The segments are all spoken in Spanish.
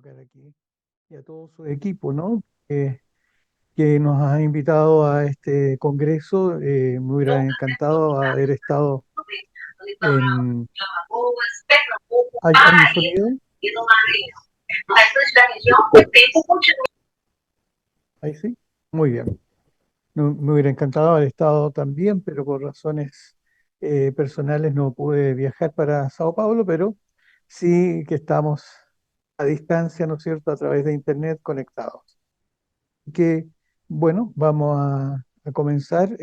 aquí y a todo su equipo, ¿no? Que nos ha invitado a este congreso. Me hubiera encantado haber estado en... ¿Hay sonido? Ahí sí. Muy bien. Me hubiera encantado haber estado también, pero por razones personales no pude viajar para Sao Paulo, pero sí que estamos a distancia, ¿no es cierto?, a través de internet conectados. Que, bueno, vamos a comenzar.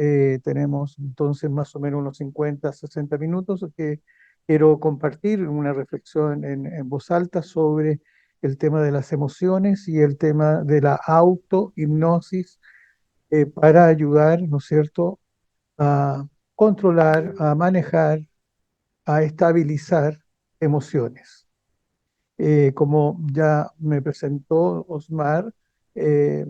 Tenemos entonces más o menos unos 50 60 minutos que quiero compartir una reflexión en voz alta sobre el tema de las emociones y el tema de la autohipnosis para ayudar, ¿no es cierto?, a controlar, a manejar, a estabilizar emociones. Como ya me presentó Osmar, eh,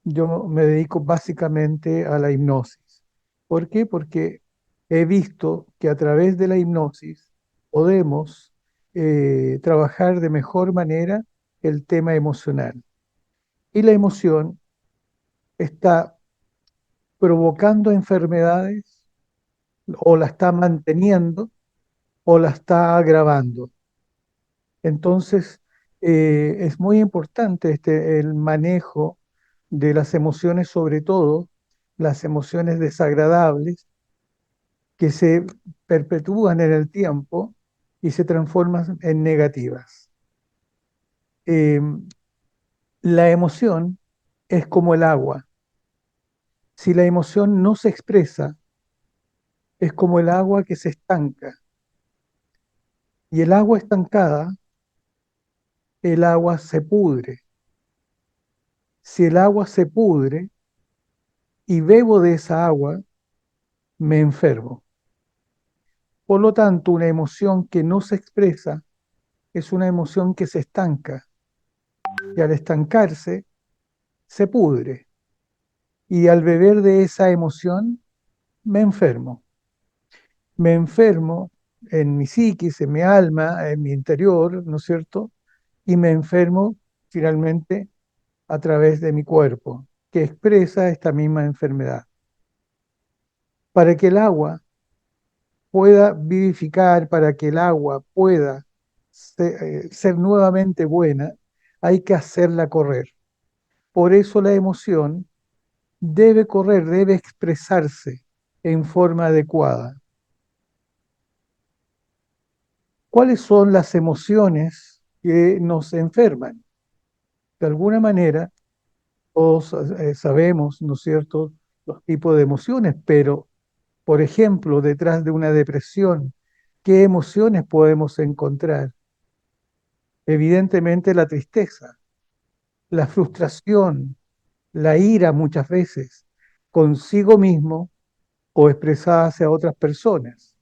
yo me dedico básicamente a la hipnosis. ¿Por qué? Porque he visto que a través de la hipnosis podemos trabajar de mejor manera el tema emocional. Y la emoción está provocando enfermedades o la está manteniendo o la está agravando. Entonces, es muy importante el manejo de las emociones, sobre todo las emociones desagradables que se perpetúan en el tiempo y se transforman en negativas. Eh, la emoción es como el agua. Si la emoción no se expresa, es como el agua que se estanca. Y el agua estancada, el agua se pudre. Si el agua se pudre y bebo de esa agua, me enfermo. Por lo tanto, una emoción que no se expresa es una emoción que se estanca y al estancarse se pudre y al beber de esa emoción me enfermo. Me enfermo en mi psiquis, en mi alma, en mi interior, ¿no es cierto? Y me enfermo finalmente a través de mi cuerpo, que expresa esta misma enfermedad. Para que el agua pueda vivificar, para que el agua pueda ser nuevamente buena, hay que hacerla correr. Por eso la emoción debe correr, debe expresarse en forma adecuada. ¿Cuáles son las emociones que nos enferman? De alguna manera, todos sabemos, ¿no es cierto?, los tipos de emociones, pero, por ejemplo, detrás de una depresión, ¿qué emociones podemos encontrar? Evidentemente la tristeza, la frustración, la ira muchas veces, consigo mismo o expresada hacia otras personas.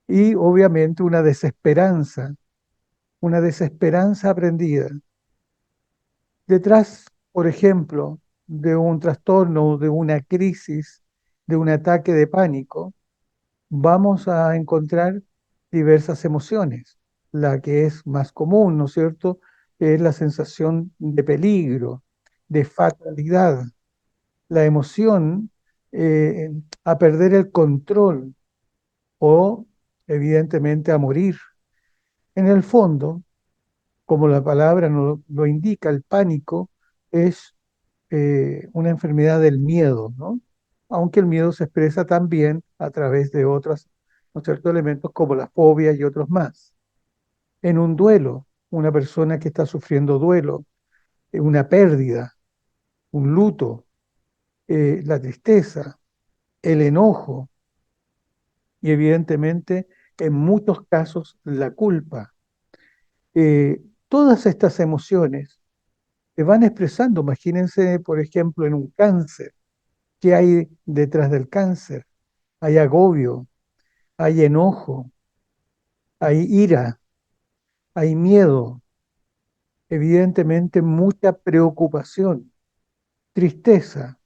Y obviamente una desesperanza aprendida. Detrás, por ejemplo, de un trastorno, de una crisis, de un ataque de pánico, vamos a encontrar diversas emociones. La que es más común, ¿no es cierto?, es la sensación de peligro, de fatalidad, la emoción eh, a perder el control o, evidentemente, a morir. En el fondo, como la palabra lo indica, el pánico es una enfermedad del miedo, ¿no? Aunque el miedo se expresa también a través de otros, ¿no es cierto?, elementos como la fobia y otros más. En un duelo, una persona que está sufriendo duelo, una pérdida, un luto, la tristeza, el enojo y evidentemente en muchos casos la culpa. Todas estas emociones se van expresando. Imagínense, por ejemplo, en un cáncer. ¿Qué hay detrás del cáncer? Hay agobio, hay enojo, hay ira, hay miedo, evidentemente mucha preocupación, tristeza.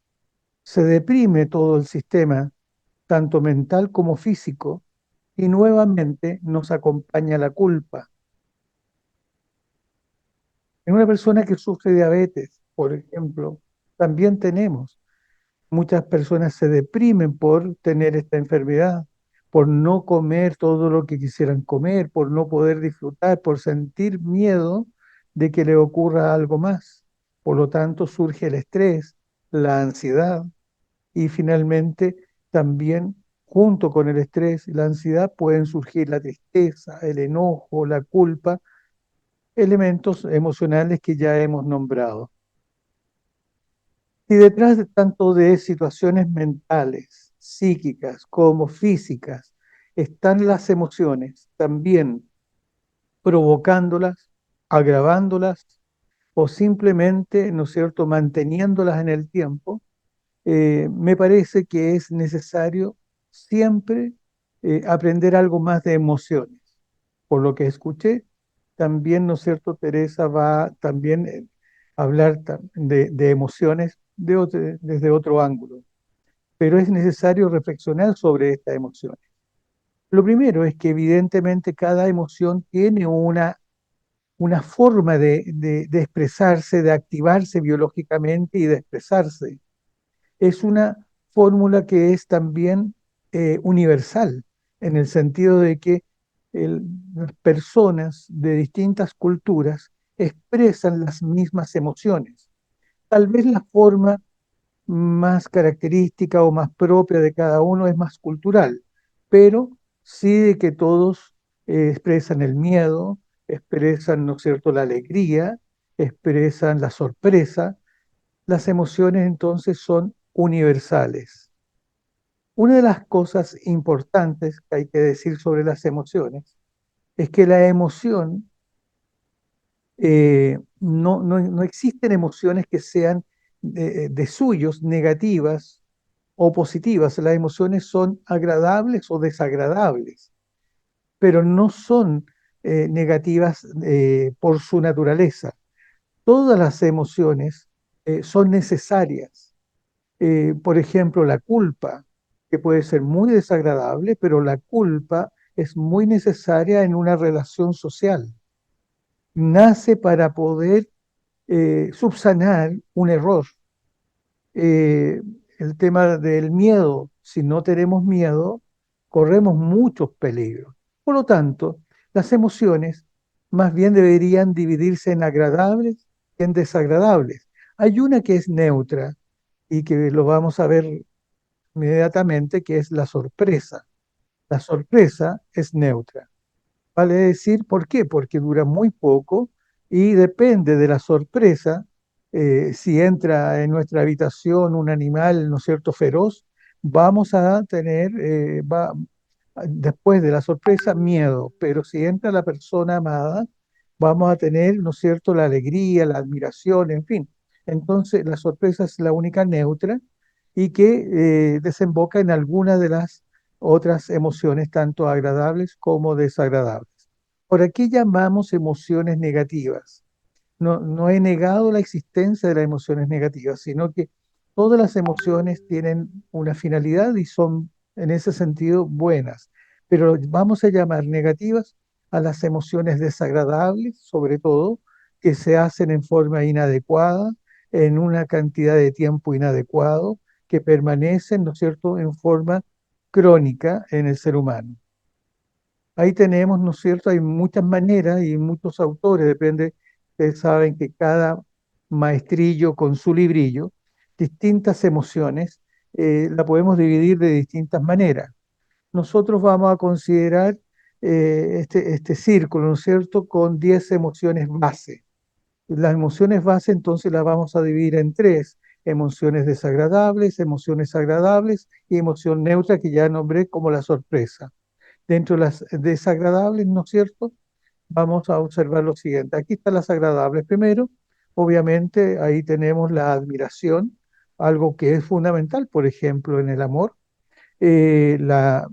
Se deprime todo el sistema, tanto mental como físico, y nuevamente nos acompaña la culpa. En una persona que sufre diabetes, por ejemplo, también tenemos. Muchas personas se deprimen por tener esta enfermedad, por no comer todo lo que quisieran comer, por no poder disfrutar, por sentir miedo de que le ocurra algo más. Por lo tanto, surge el estrés, la ansiedad y finalmente también junto con el estrés y la ansiedad pueden surgir la tristeza, el enojo, la culpa, elementos emocionales que ya hemos nombrado. Y detrás de tanto de situaciones mentales, psíquicas como físicas, están las emociones, también provocándolas, agravándolas o simplemente, ¿no es cierto?, manteniéndolas en el tiempo. Me parece que es necesario siempre aprender algo más de emociones. Por lo que escuché, también, ¿no es cierto?, Teresa va también a hablar de emociones desde otro ángulo, pero es necesario reflexionar sobre estas emociones. Lo primero es que evidentemente cada emoción tiene una forma de expresarse, de activarse biológicamente y de expresarse. Es una fórmula que es también universal, en el sentido de que las personas de distintas culturas expresan las mismas emociones. Tal vez la forma más característica o más propia de cada uno es más cultural, pero sí de que todos expresan el miedo, expresan, ¿no es cierto?, la alegría, expresan la sorpresa. Las emociones entonces son universales. Una de las cosas importantes que hay que decir sobre las emociones es que la emoción, no existen emociones que sean de suyos negativas o positivas. Las emociones son agradables o desagradables, pero no son negativas por su naturaleza. Todas las emociones son necesarias. Por ejemplo, la culpa, que puede ser muy desagradable, pero la culpa es muy necesaria en una relación social. Nace para poder subsanar un error. Eh, el tema del miedo, si no tenemos miedo, corremos muchos peligros. Por lo tanto, las emociones más bien deberían dividirse en agradables y en desagradables. Hay una que es neutra y que lo vamos a ver inmediatamente, que es la sorpresa. La sorpresa es neutra. Vale decir, ¿por qué? Porque dura muy poco y depende de la sorpresa. Si entra en nuestra habitación un animal, ¿no es cierto?, feroz, vamos a tener, después de la sorpresa, miedo. Pero si entra la persona amada, vamos a tener, ¿no es cierto?, la alegría, la admiración, en fin. Entonces, la sorpresa es la única neutra y que desemboca en alguna de las otras emociones, tanto agradables como desagradables. ¿Por qué llamamos emociones negativas? No he negado la existencia de las emociones negativas, sino que todas las emociones tienen una finalidad y son en ese sentido buenas, pero vamos a llamar negativas a las emociones desagradables, sobre todo, que se hacen en forma inadecuada, en una cantidad de tiempo inadecuado, que permanecen, ¿no es cierto?, en forma crónica en el ser humano. Ahí tenemos, ¿no es cierto? Hay muchas maneras y muchos autores, depende, ustedes saben que cada maestrillo con su librillo, distintas emociones, la podemos dividir de distintas maneras. Nosotros vamos a considerar este círculo, ¿no es cierto?, con 10 emociones base. Las emociones base entonces las vamos a dividir en tres: emociones desagradables, emociones agradables y emoción neutra, que ya nombré como la sorpresa. Dentro de las desagradables, ¿no es cierto?, vamos a observar lo siguiente. Aquí están las agradables primero. Obviamente ahí tenemos la admiración, algo que es fundamental, por ejemplo, en el amor, la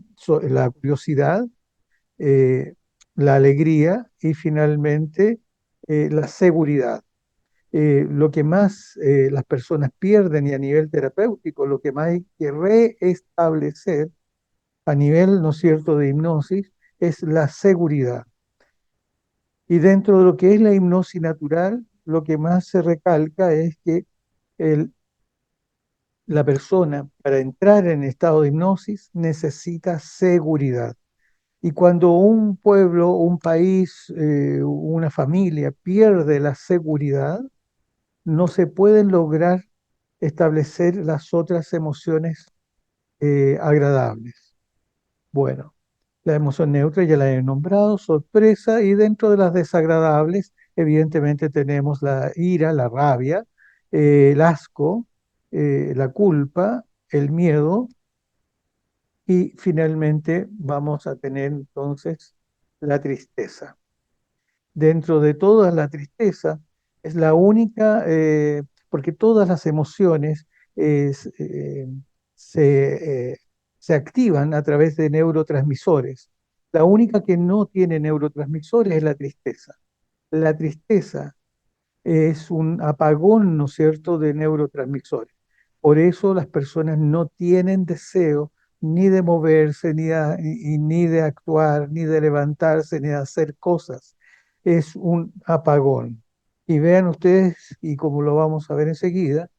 curiosidad, eh, la alegría y finalmente la seguridad. Lo que más las personas pierden y a nivel terapéutico, lo que más hay que reestablecer a nivel, ¿no es cierto?, de hipnosis, es la seguridad. Y dentro de lo que es la hipnosis natural, lo que más se recalca es que el- la persona para entrar en estado de hipnosis necesita seguridad. Y cuando un pueblo, un país, una familia pierde la seguridad, no se pueden lograr establecer las otras emociones agradables. Bueno, la emoción neutra ya la he nombrado, sorpresa, y dentro de las desagradables, evidentemente tenemos la ira, la rabia, el asco, la culpa, el miedo, y finalmente vamos a tener entonces la tristeza. Dentro de toda la tristeza es la única, porque todas las emociones es, se, se activan a través de neurotransmisores. La única que no tiene neurotransmisores es la tristeza. La tristeza es un apagón, ¿no es cierto?, de neurotransmisores. Por eso las personas no tienen deseo ni de moverse, ni de actuar, ni de levantarse, ni de hacer cosas. Es un apagón. Y vean ustedes, y como lo vamos a ver enseguida,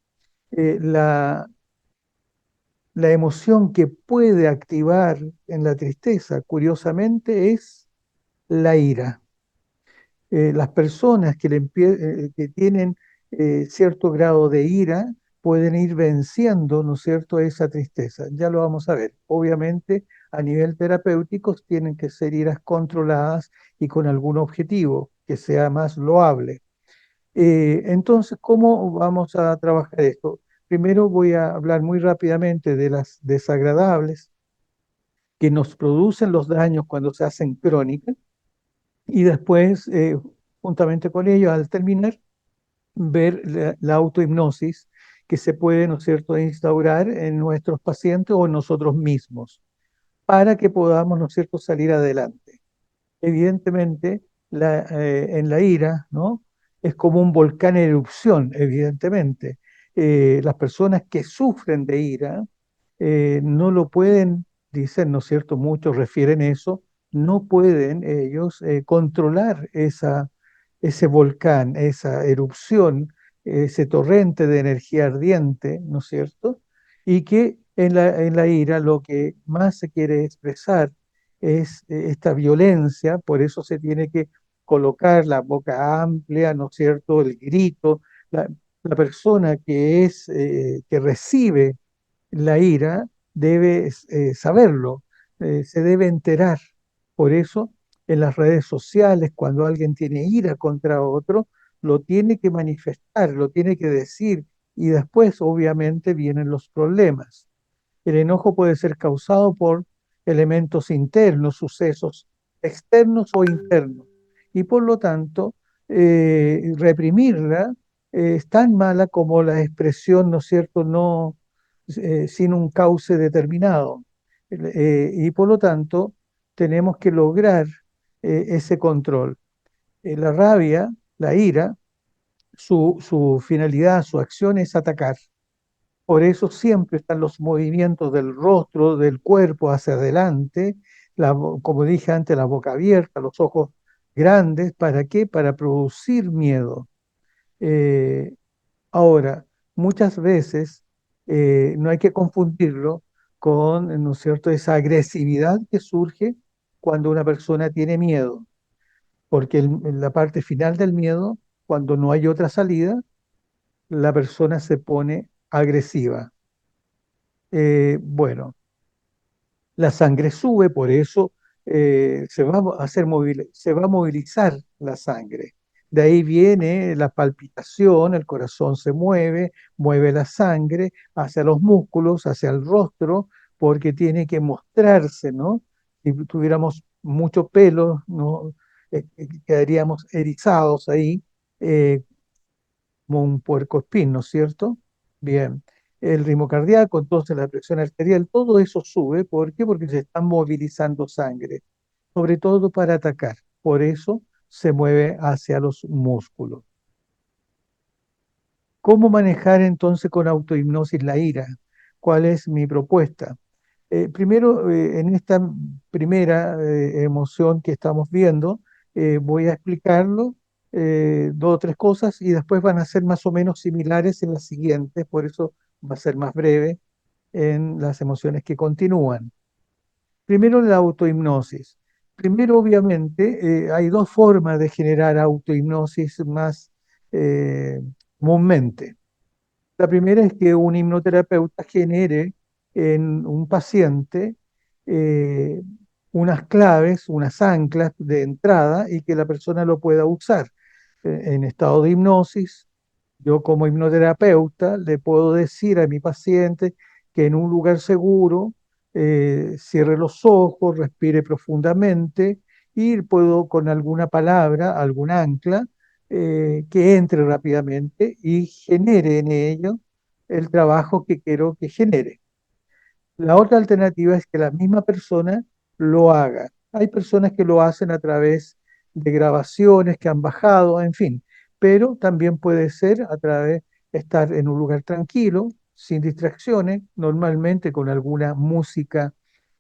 la emoción que puede activar en la tristeza, curiosamente, es la ira. Las personas que tienen cierto grado de ira pueden ir venciendo, ¿no es cierto?, esa tristeza. Ya lo vamos a ver. Obviamente, a nivel terapéutico, tienen que ser iras controladas y con algún objetivo que sea más loable. Entonces, ¿cómo vamos a trabajar esto? Primero voy a hablar muy rápidamente de las desagradables que nos producen los daños cuando se hacen crónicas y después, juntamente con ello, al terminar, ver la autohipnosis que se puede, ¿no es cierto?, instaurar en nuestros pacientes o en nosotros mismos para que podamos, ¿no es cierto?, salir adelante. Evidentemente, en la ira, ¿no? Es como un volcán en erupción, evidentemente. Las personas que sufren de ira no lo pueden, dicen, ¿no es cierto? Muchos refieren eso, no pueden ellos controlar ese volcán, esa erupción, ese torrente de energía ardiente, ¿no es cierto? Y que en la ira lo que más se quiere expresar es esta violencia, por eso se tiene que colocar la boca amplia, ¿no es cierto? El grito, la, la persona que recibe la ira debe saberlo, se debe enterar. Por eso, en las redes sociales, cuando alguien tiene ira contra otro, lo tiene que manifestar, lo tiene que decir, y después, obviamente, vienen los problemas. El enojo puede ser causado por elementos internos, sucesos externos o internos. Y por lo tanto, reprimirla es tan mala como la expresión, ¿no es cierto?, no, sin un cauce determinado. Y por lo tanto, tenemos que lograr ese control. La rabia, la ira, su finalidad, su acción es atacar. Por eso siempre están los movimientos del rostro, del cuerpo hacia adelante, como dije antes, la boca abierta, los ojos grandes. ¿Para qué? Para producir miedo. Eh, Ahora, muchas veces no hay que confundirlo con, ¿no es cierto?, esa agresividad que surge cuando una persona tiene miedo, porque en la parte final del miedo, cuando no hay otra salida, la persona se pone agresiva. Bueno, la sangre sube, por eso se va a movilizar la sangre. De ahí viene la palpitación, el corazón se mueve, mueve la sangre hacia los músculos, hacia el rostro, porque tiene que mostrarse, ¿no? Si tuviéramos mucho pelo, ¿no? Quedaríamos erizados ahí, eh, como un puercoespín, ¿no es cierto? Bien, el ritmo cardíaco, entonces la presión arterial, todo eso sube. ¿Por qué? Porque se está movilizando sangre, sobre todo para atacar. Por eso se mueve hacia los músculos. ¿Cómo manejar entonces con autohipnosis la ira? ¿Cuál es mi propuesta? Primero, en esta primera emoción que estamos viendo, voy a explicarlo dos o tres cosas y después van a ser más o menos similares en las siguientes, por eso va a ser más breve en las emociones que continúan. Primero, la autohipnosis. Primero, obviamente, hay dos formas de generar autohipnosis más eh, comúnmente. La primera es que un hipnoterapeuta genere en un paciente eh, unas claves, unas anclas de entrada y que la persona lo pueda usar. En estado de hipnosis, yo como hipnoterapeuta le puedo decir a mi paciente que en un lugar seguro cierre los ojos, respire profundamente y puedo con alguna palabra, algún ancla, que entre rápidamente y genere en ello el trabajo que quiero que genere. La otra alternativa es que la misma persona lo haga. Hay personas que lo hacen a través de grabaciones que han bajado, en fin, pero también puede ser a través de estar en un lugar tranquilo, sin distracciones, normalmente con alguna música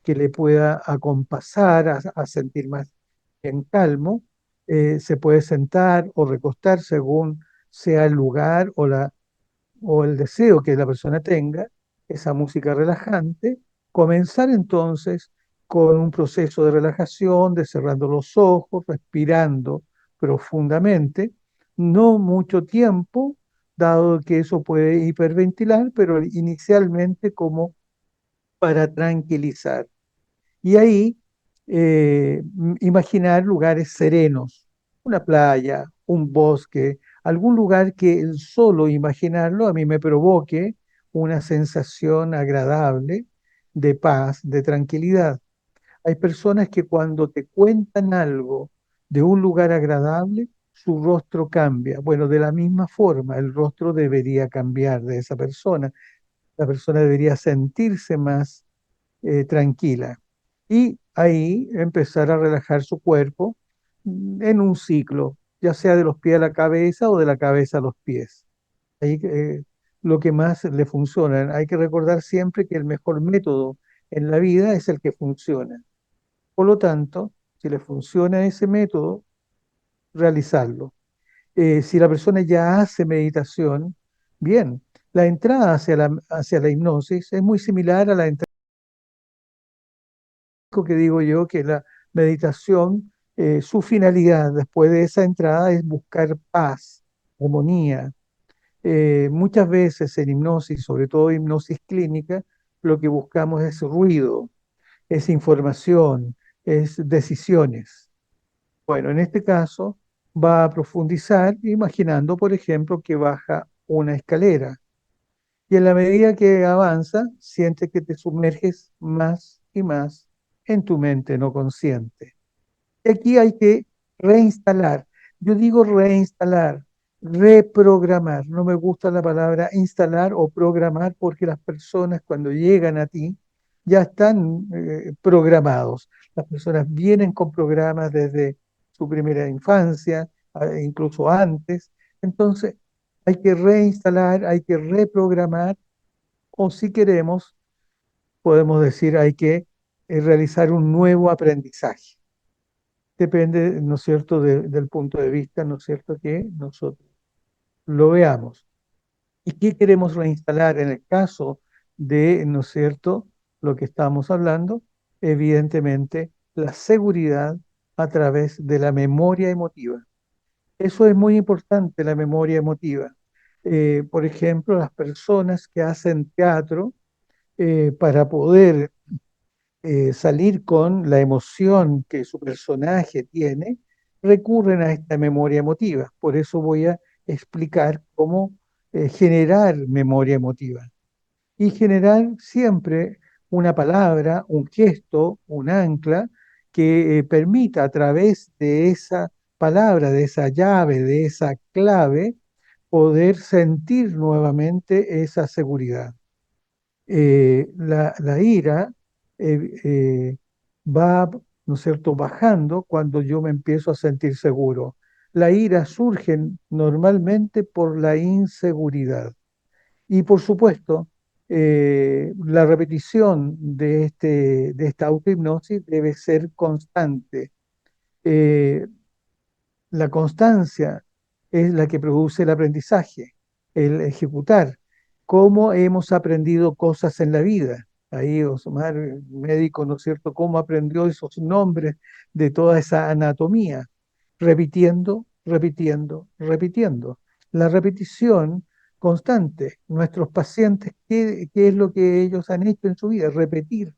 que le pueda acompasar a sentir más en calmo. Se puede sentar o recostar según sea el lugar o el deseo que la persona tenga, esa música relajante, comenzar entonces con un proceso de relajación, de cerrando los ojos, respirando profundamente, no mucho tiempo, dado que eso puede hiperventilar, pero inicialmente como para tranquilizar. Y ahí imaginar lugares serenos, una playa, un bosque, algún lugar que el solo imaginarlo a mí me provoque una sensación agradable de paz, de tranquilidad. Hay personas que cuando te cuentan algo de un lugar agradable, su rostro cambia. Bueno, de la misma forma, el rostro debería cambiar de esa persona. La persona debería sentirse más tranquila. Y ahí empezar a relajar su cuerpo en un ciclo, ya sea de los pies a la cabeza o de la cabeza a los pies. Ahí lo que más le funciona. Hay que recordar siempre que el mejor método en la vida es el que funciona. Por lo tanto, si le funciona ese método, realizarlo. Si la persona ya hace meditación, bien, la entrada hacia la hipnosis es muy similar a la entrada que digo yo que la meditación, su finalidad después de esa entrada es buscar paz, armonía. Muchas veces en hipnosis, sobre todo hipnosis clínica, lo que buscamos es ruido, es información, es decisiones. Bueno, en este caso va a profundizar imaginando, por ejemplo, que baja una escalera y en la medida que avanza, siente que te sumerges más y más en tu mente no consciente. Y aquí hay que reinstalar. Yo digo reinstalar, reprogramar. No me gusta la palabra instalar o programar porque las personas cuando llegan a ti ya están programados. Las personas vienen con programas desde su primera infancia, incluso antes. Entonces, hay que reinstalar, hay que reprogramar o si queremos, podemos decir, hay que realizar un nuevo aprendizaje. Depende, ¿no es cierto?, del punto de vista, ¿no es cierto?, que nosotros lo veamos. ¿Y qué queremos reinstalar en el caso de, ¿no es cierto?, lo que estamos hablando? Evidentemente, la seguridad a través de la memoria emotiva. Eso es muy importante, la memoria emotiva. Por ejemplo, las personas que hacen teatro, para poder salir con la emoción que su personaje tiene, recurren a esta memoria emotiva. Por eso voy a explicar cómo generar memoria emotiva. Y generar siempre una palabra, un gesto, un ancla que permita a través de esa palabra, de esa llave, de esa clave, poder sentir nuevamente esa seguridad. La ira va, ¿no es cierto?, bajando cuando yo me empiezo a sentir seguro. La ira surge normalmente por la inseguridad. Y por supuesto, la repetición de esta autohipnosis debe ser constante. Eh, La constancia es la que produce el aprendizaje, el ejecutar. ¿Cómo hemos aprendido cosas en la vida? Ahí Osmar, médico, ¿no es cierto?, cómo aprendió esos nombres de toda esa anatomía, repitiendo, repitiendo, repitiendo. La repetición constante. Nuestros pacientes, ¿qué es lo que ellos han hecho en su vida? Repetir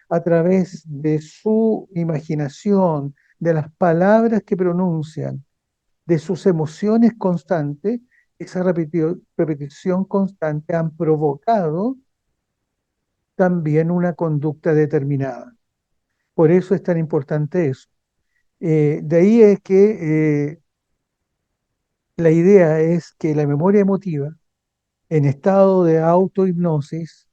a través de su imaginación, de las palabras que pronuncian, de sus emociones constantes, esa repetición constante han provocado también una conducta determinada. Por eso es tan importante eso. De ahí es que la idea es que la memoria emotiva, en estado de autohipnosis,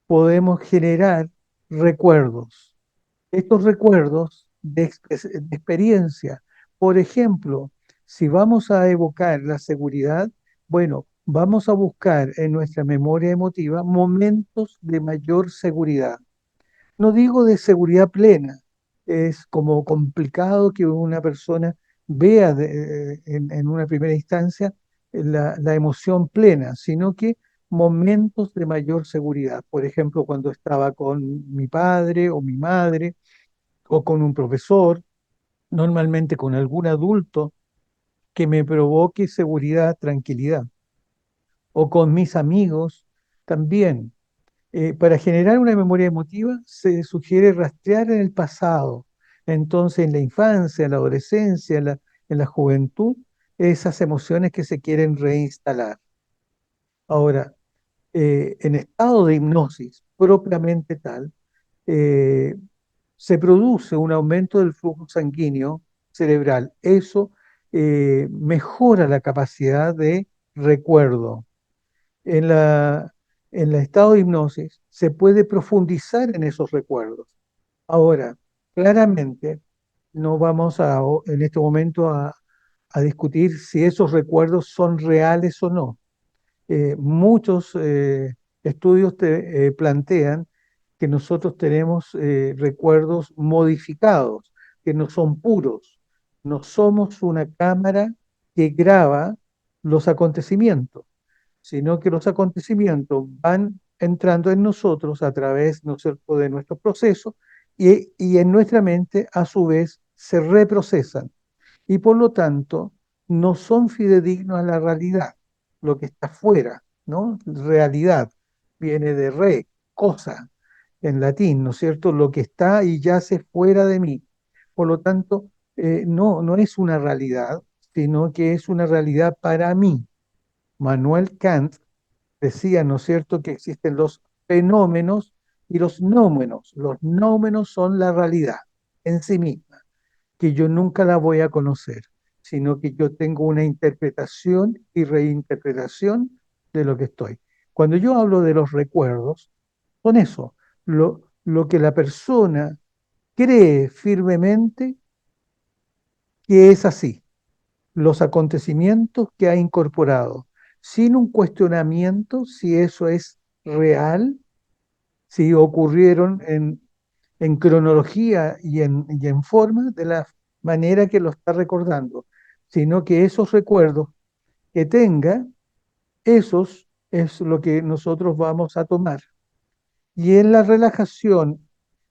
podemos generar recuerdos. Estos recuerdos de experiencia. Por ejemplo, si vamos a evocar la seguridad, bueno, vamos a buscar en nuestra memoria emotiva momentos de mayor seguridad. No digo de seguridad plena, es como complicado que una persona vea en una primera instancia la emoción plena, sino que momentos de mayor seguridad. Por ejemplo, cuando estaba con mi padre o mi madre o con un profesor, normalmente con algún adulto que me provoque seguridad, tranquilidad, o con mis amigos también. Para generar una memoria emotiva se sugiere rastrear en el pasado, entonces en la infancia, en la adolescencia, en la juventud, esas emociones que se quieren reinstalar. Ahora, en estado de hipnosis propiamente tal, eh, se produce un aumento del flujo sanguíneo cerebral. Eso mejora la capacidad de recuerdo. En en el estado de hipnosis se puede profundizar en esos recuerdos. Ahora, claramente, no vamos en este momento a discutir si esos recuerdos son reales o no. Muchos estudios plantean que nosotros tenemos recuerdos modificados, que no son puros. No somos una cámara que graba los acontecimientos, sino que los acontecimientos van entrando en nosotros a través, ¿no es cierto?, de nuestros procesos y en nuestra mente a su vez se reprocesan y por lo tanto no son fidedignos a la realidad, lo que está fuera, ¿no? Realidad viene de re, cosa, en latín, ¿no es cierto? Lo que está y yace fuera de mí. Por lo tanto, no es una realidad, sino que es una realidad para mí. Manuel Kant decía, ¿no es cierto?, que existen los fenómenos y los nómenos. Los nómenos son la realidad en sí misma que yo nunca la voy a conocer, sino que yo tengo una interpretación y reinterpretación de lo que estoy. Cuando yo hablo de los recuerdos, son eso, lo que la persona cree firmemente que es así, los acontecimientos que ha incorporado, sin un cuestionamiento si eso es real, si ocurrieron en cronología y en forma de la manera que lo está recordando, sino que esos recuerdos que tenga, esos es lo que nosotros vamos a tomar. Y en la relajación,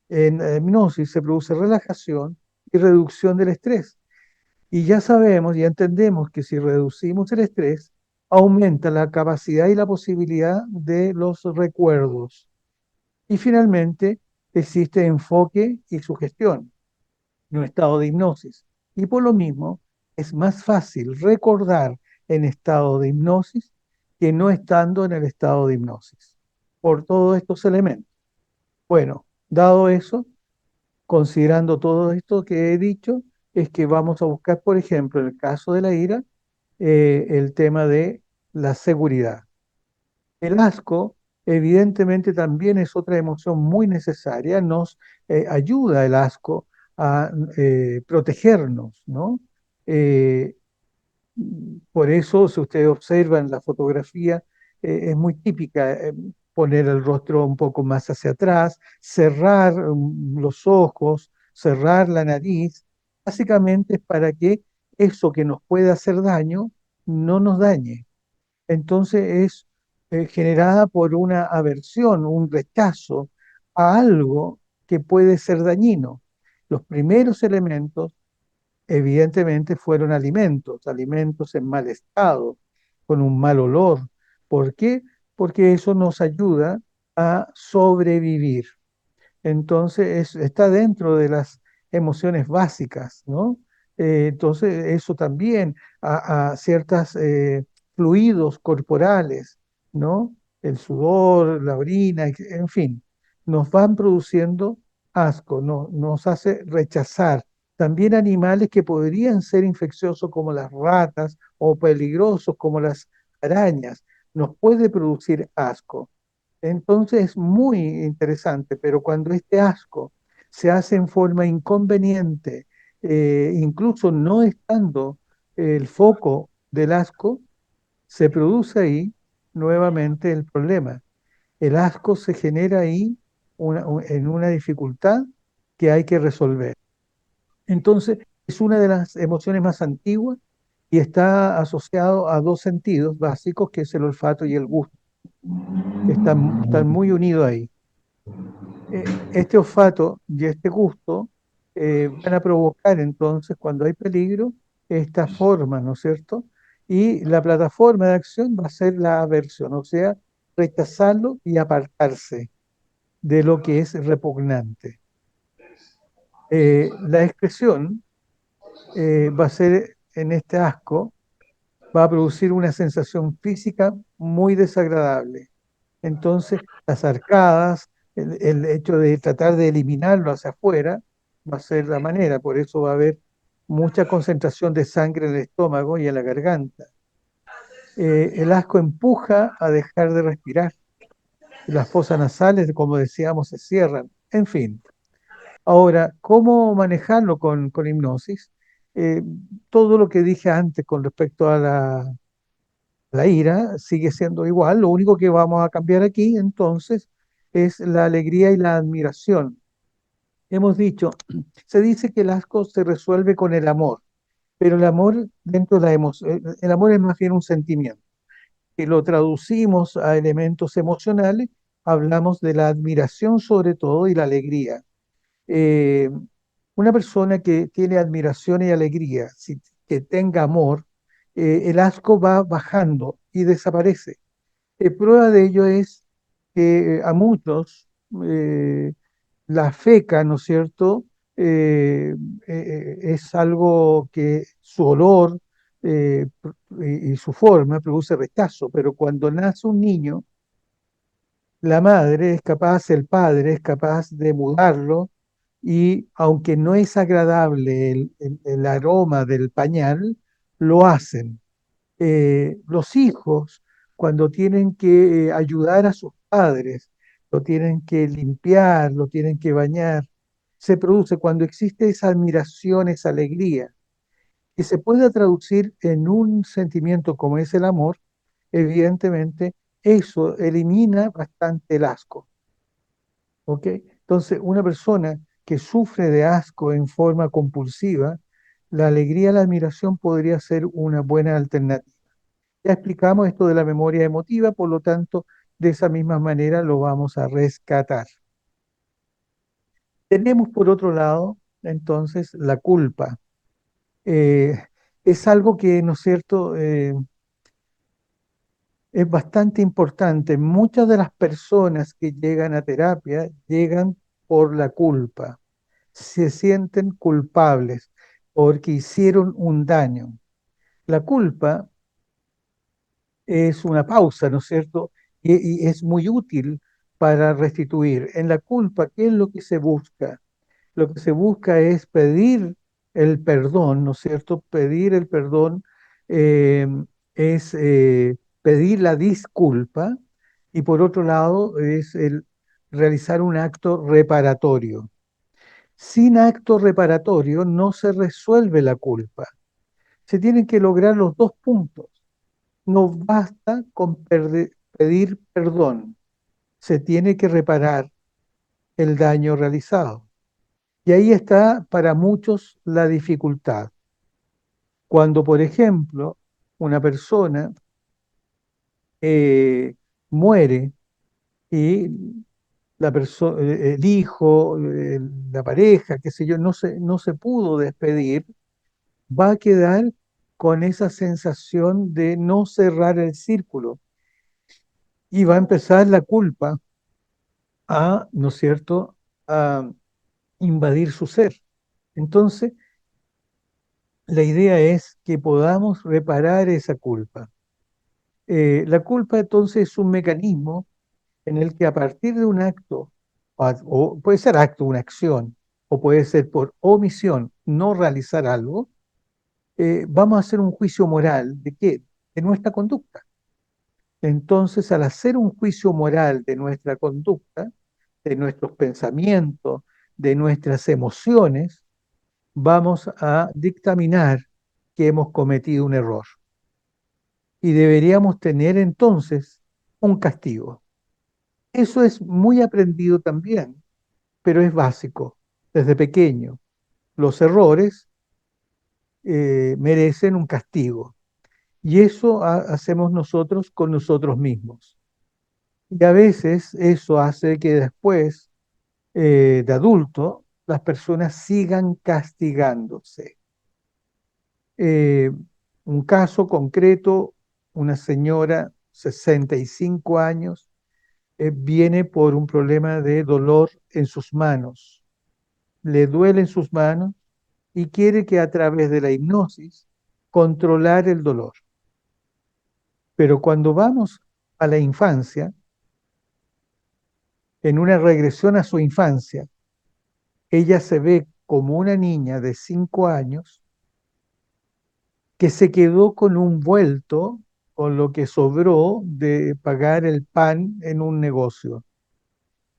en la hipnosis se produce relajación y reducción del estrés. Y ya sabemos y entendemos que si reducimos el estrés, aumenta la capacidad y la posibilidad de los recuerdos. Y finalmente, existe enfoque y sugestión en un estado de hipnosis. Y por lo mismo, es más fácil recordar en estado de hipnosis que no estando en el estado de hipnosis, por todos estos elementos. Bueno, dado eso, considerando todo esto que he dicho, es que vamos a buscar, por ejemplo, en el caso de la ira, el tema de la seguridad. El asco, evidentemente, también es otra emoción muy necesaria. Nos ayuda el asco a protegernos, ¿no? Eh, por eso, si ustedes observan la fotografía, es muy típica poner el rostro un poco más hacia atrás, cerrar los ojos, cerrar la nariz, básicamente es para que eso que nos puede hacer daño no nos dañe. Entonces es generada por una aversión, un rechazo a algo que puede ser dañino. Los primeros elementos, evidentemente, fueron alimentos, alimentos en mal estado, con un mal olor. ¿Por qué? Porque eso nos ayuda a sobrevivir. Entonces, está dentro de las emociones básicas, ¿no? Entonces, eso también, a ciertos fluidos corporales, ¿no? El sudor, la orina, en fin, nos van produciendo asco, no, nos hace rechazar. También animales que podrían ser infecciosos como las ratas o peligrosos como las arañas, nos puede producir asco. Entonces es muy interesante, pero cuando este asco se hace en forma inconveniente, incluso no estando el foco del asco, se produce ahí nuevamente el problema. El asco se genera ahí en una dificultad que hay que resolver. Entonces es una de las emociones más antiguas y está asociado a dos sentidos básicos, que es el olfato y el gusto, que están muy unidos ahí. Este olfato y este gusto van a provocar entonces, cuando hay peligro, esta forma, ¿no es cierto? Y la plataforma de acción va a ser la aversión, o sea, rechazarlo y apartarse de lo que es repugnante. La expresión va a ser en este asco, va a producir una sensación física muy desagradable. Entonces, las arcadas, el hecho de tratar de eliminarlo hacia afuera, va a ser la manera. Por eso va a haber mucha concentración de sangre en el estómago y en la garganta. El asco empuja a dejar de respirar. Las fosas nasales, como decíamos, se cierran. En fin. Ahora, ¿cómo manejarlo con hipnosis? Eh, Todo lo que dije antes con respecto a la ira sigue siendo igual, lo único que vamos a cambiar aquí entonces es la alegría y la admiración. Hemos dicho, se dice que el asco se resuelve con el amor, pero el amor dentro de la emoción, el amor es más bien un sentimiento. Si lo traducimos a elementos emocionales, hablamos de la admiración sobre todo y la alegría. Eh, una persona que tiene admiración y alegría, que tenga amor, el asco va bajando y desaparece. Prueba de ello es que a muchos eh, la feca, ¿no es cierto? Es algo que su olor y su forma produce rechazo, pero cuando nace un niño, la madre es capaz, el padre es capaz de mudarlo y aunque no es agradable el aroma del pañal, lo hacen. Los hijos, cuando tienen que ayudar a sus padres, lo tienen que limpiar, lo tienen que bañar, se produce cuando existe esa admiración, esa alegría, que se puede traducir en un sentimiento como es el amor, evidentemente eso elimina bastante el asco. ¿Ok? Entonces, una persona que sufre de asco en forma compulsiva, la alegría y la admiración podría ser una buena alternativa. Ya explicamos esto de la memoria emotiva, por lo tanto, de esa misma manera lo vamos a rescatar. Tenemos por otro lado, entonces, la culpa. Eh, es algo que, ¿no es cierto?, es bastante importante. Muchas de las personas que llegan a terapia llegan por la culpa. Se sienten culpables porque hicieron un daño. La culpa es una pausa, ¿no es cierto? Y es muy útil para restituir. En la culpa, ¿qué es lo que se busca? Lo que se busca es pedir el perdón, ¿no es cierto? Pedir el perdón eh, es pedir la disculpa y por otro lado es el realizar un acto reparatorio. Sin acto reparatorio no se resuelve la culpa. Se tienen que lograr los dos puntos. No basta con pedir perdón, se tiene que reparar el daño realizado. Y ahí está para muchos la dificultad. Cuando, por ejemplo, una persona eh, muere y el hijo, la pareja, qué sé yo, no se pudo despedir, va a quedar con esa sensación de no cerrar el círculo y va a empezar la culpa a, ¿no es cierto?, a invadir su ser. Entonces, la idea es que podamos reparar esa culpa. La culpa entonces es un mecanismo en el que a partir de un acto, o puede ser acto, una acción, o puede ser por omisión no realizar algo, vamos a hacer un juicio moral de qué, de nuestra conducta. Entonces, al hacer un juicio moral de nuestra conducta, de nuestros pensamientos, de nuestras emociones, vamos a dictaminar que hemos cometido un error y deberíamos tener entonces un castigo. Eso es muy aprendido también, pero es básico, desde pequeño. Los errores merecen un castigo y eso hacemos nosotros con nosotros mismos. Y a veces eso hace que después, de adulto, las personas sigan castigándose. Eh, un caso concreto, una señora, 65 años, viene por un problema de dolor en sus manos. Le duelen sus manos y quiere que a través de la hipnosis controlar el dolor. Pero cuando vamos a la infancia, en una regresión a su infancia, ella se ve como una niña de 5 años que se quedó con un vuelto, con lo que sobró de pagar el pan en un negocio.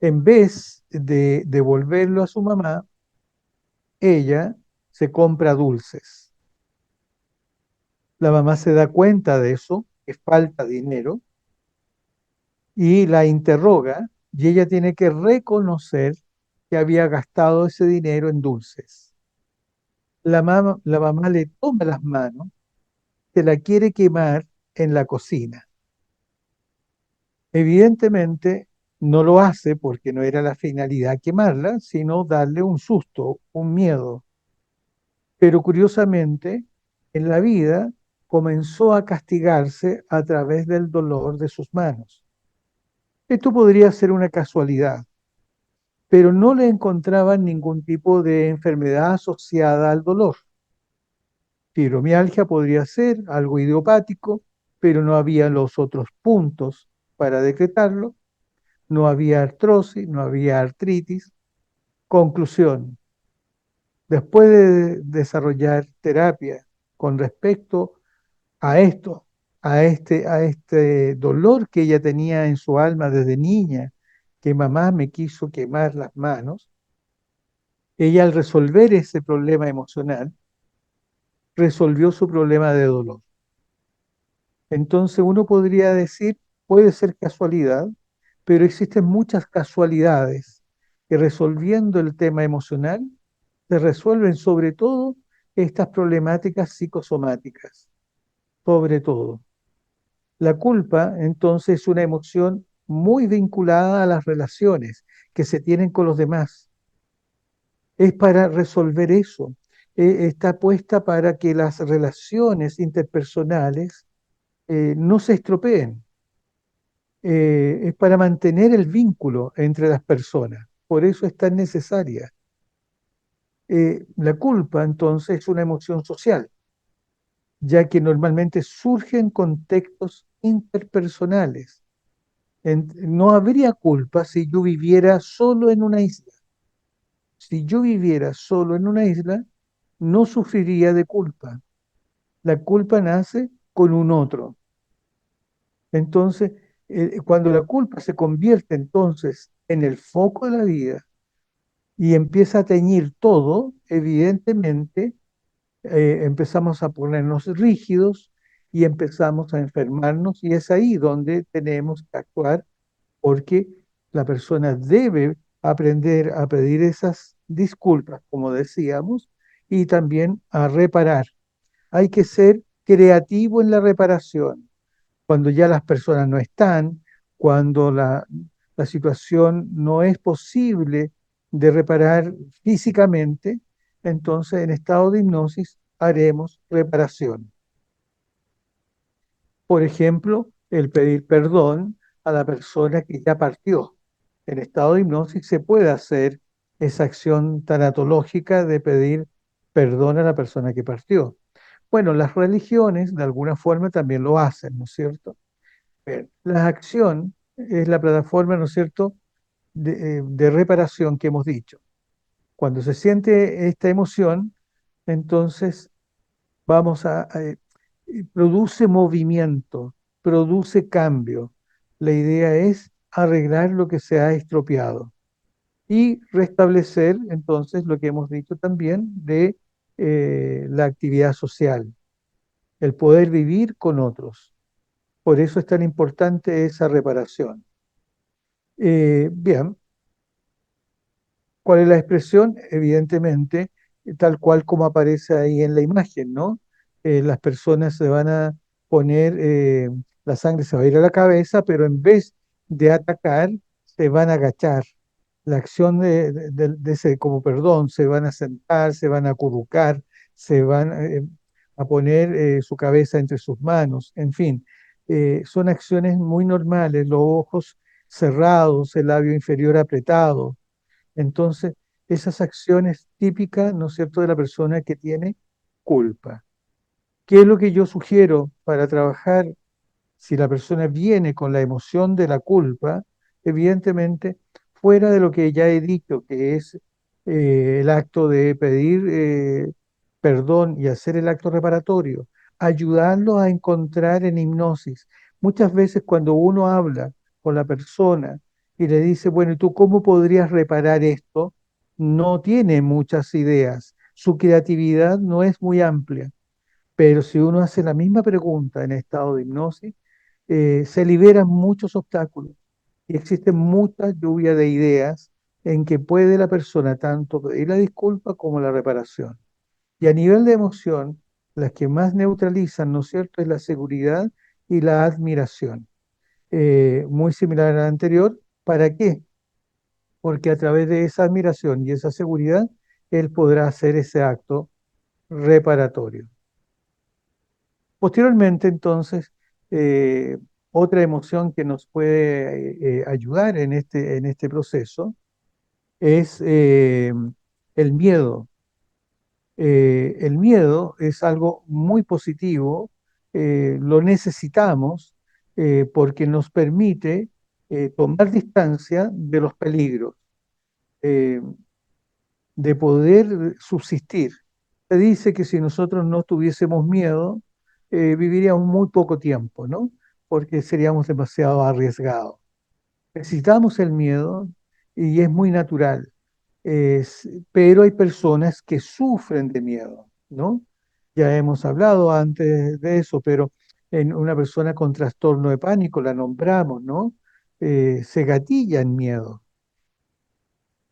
En vez de devolverlo a su mamá, ella se compra dulces. La mamá se da cuenta de eso, que falta dinero, y la interroga, y ella tiene que reconocer que había gastado ese dinero en dulces. La mamá le toma las manos, se la quiere quemar en la cocina. Evidentemente no lo hace porque no era la finalidad quemarla, sino darle un susto, un miedo. Pero curiosamente, en la vida comenzó a castigarse a través del dolor de sus manos. Esto podría ser una casualidad, pero no le encontraban ningún tipo de enfermedad asociada al dolor. Fibromialgia podría ser algo idiopático, pero no había los otros puntos para decretarlo. No había artrosis, no había artritis. Conclusión, después de desarrollar terapia con respecto a esto, a este dolor que ella tenía en su alma desde niña, que mamá me quiso quemar las manos, ella al resolver ese problema emocional, resolvió su problema de dolor. Entonces uno podría decir, puede ser casualidad, pero existen muchas casualidades que resolviendo el tema emocional se resuelven sobre todo estas problemáticas psicosomáticas, sobre todo. La culpa, entonces, es una emoción muy vinculada a las relaciones que se tienen con los demás. Es para resolver eso. Está puesta para que las relaciones interpersonales no se estropeen. Es para mantener el vínculo entre las personas. Por eso es tan necesaria. La culpa, entonces, es una emoción social, ya que normalmente surge en contextos interpersonales. No habría culpa si yo viviera solo en una isla. Si yo viviera solo en una isla, no sufriría de culpa. La culpa nace con un otro. Entonces, cuando la culpa se convierte entonces en el foco de la vida y empieza a teñir todo, evidentemente empezamos a ponernos rígidos y empezamos a enfermarnos y es ahí donde tenemos que actuar porque la persona debe aprender a pedir esas disculpas, como decíamos, y también a reparar. Hay que ser creativo en la reparación. Cuando ya las personas no están, cuando la situación no es posible de reparar físicamente, entonces en estado de hipnosis haremos reparación. Por ejemplo, el pedir perdón a la persona que ya partió. En estado de hipnosis se puede hacer esa acción tanatológica de pedir perdón a la persona que partió. Bueno, las religiones de alguna forma también lo hacen, ¿no es cierto? La acción es la plataforma, ¿no es cierto?, de reparación que hemos dicho. Cuando se siente esta emoción, entonces vamos produce movimiento, produce cambio. La idea es arreglar lo que se ha estropeado y restablecer entonces lo que hemos dicho también de la actividad social, el poder vivir con otros. Por eso es tan importante esa reparación. Bien, ¿cuál es la expresión? Evidentemente, tal cual como aparece ahí en la imagen, ¿no? Las personas se van a poner, la sangre se va a ir a la cabeza, pero en vez de atacar, se van a agachar. La acción de ese, como perdón, se van a sentar, se van a acurrucar, se van a poner su cabeza entre sus manos, en fin, son acciones muy normales, los ojos cerrados, el labio inferior apretado, entonces, esas acciones típicas, ¿no es cierto?, de la persona que tiene culpa. ¿Qué es lo que yo sugiero para trabajar si la persona viene con la emoción de la culpa? Evidentemente, fuera de lo que ya he dicho, que es el acto de pedir perdón y hacer el acto reparatorio, ayudarlo a encontrar en hipnosis. Muchas veces cuando uno habla con la persona y le dice, bueno, ¿y tú cómo podrías reparar esto? No tiene muchas ideas, su creatividad no es muy amplia, pero si uno hace la misma pregunta en estado de hipnosis, se liberan muchos obstáculos y existe mucha lluvia de ideas en que puede la persona tanto pedir la disculpa como la reparación. Y a nivel de emoción, las que más neutralizan, ¿no es cierto?, es la seguridad y la admiración. Muy similar a la anterior. ¿Para qué? Porque a través de esa admiración y esa seguridad, él podrá hacer ese acto reparatorio. Posteriormente, entonces, eh, otra emoción que nos puede ayudar en este proceso es el miedo. El miedo es algo muy positivo, lo necesitamos porque nos permite tomar distancia de los peligros, eh, de poder subsistir. Se dice que si nosotros no tuviésemos miedo, viviríamos muy poco tiempo, ¿no? Porque seríamos demasiado arriesgados. Necesitamos el miedo y es muy natural. Pero hay personas que sufren de miedo, ¿no? Ya hemos hablado antes de eso, pero en una persona con trastorno de pánico, la nombramos, ¿no? Se gatilla en miedo.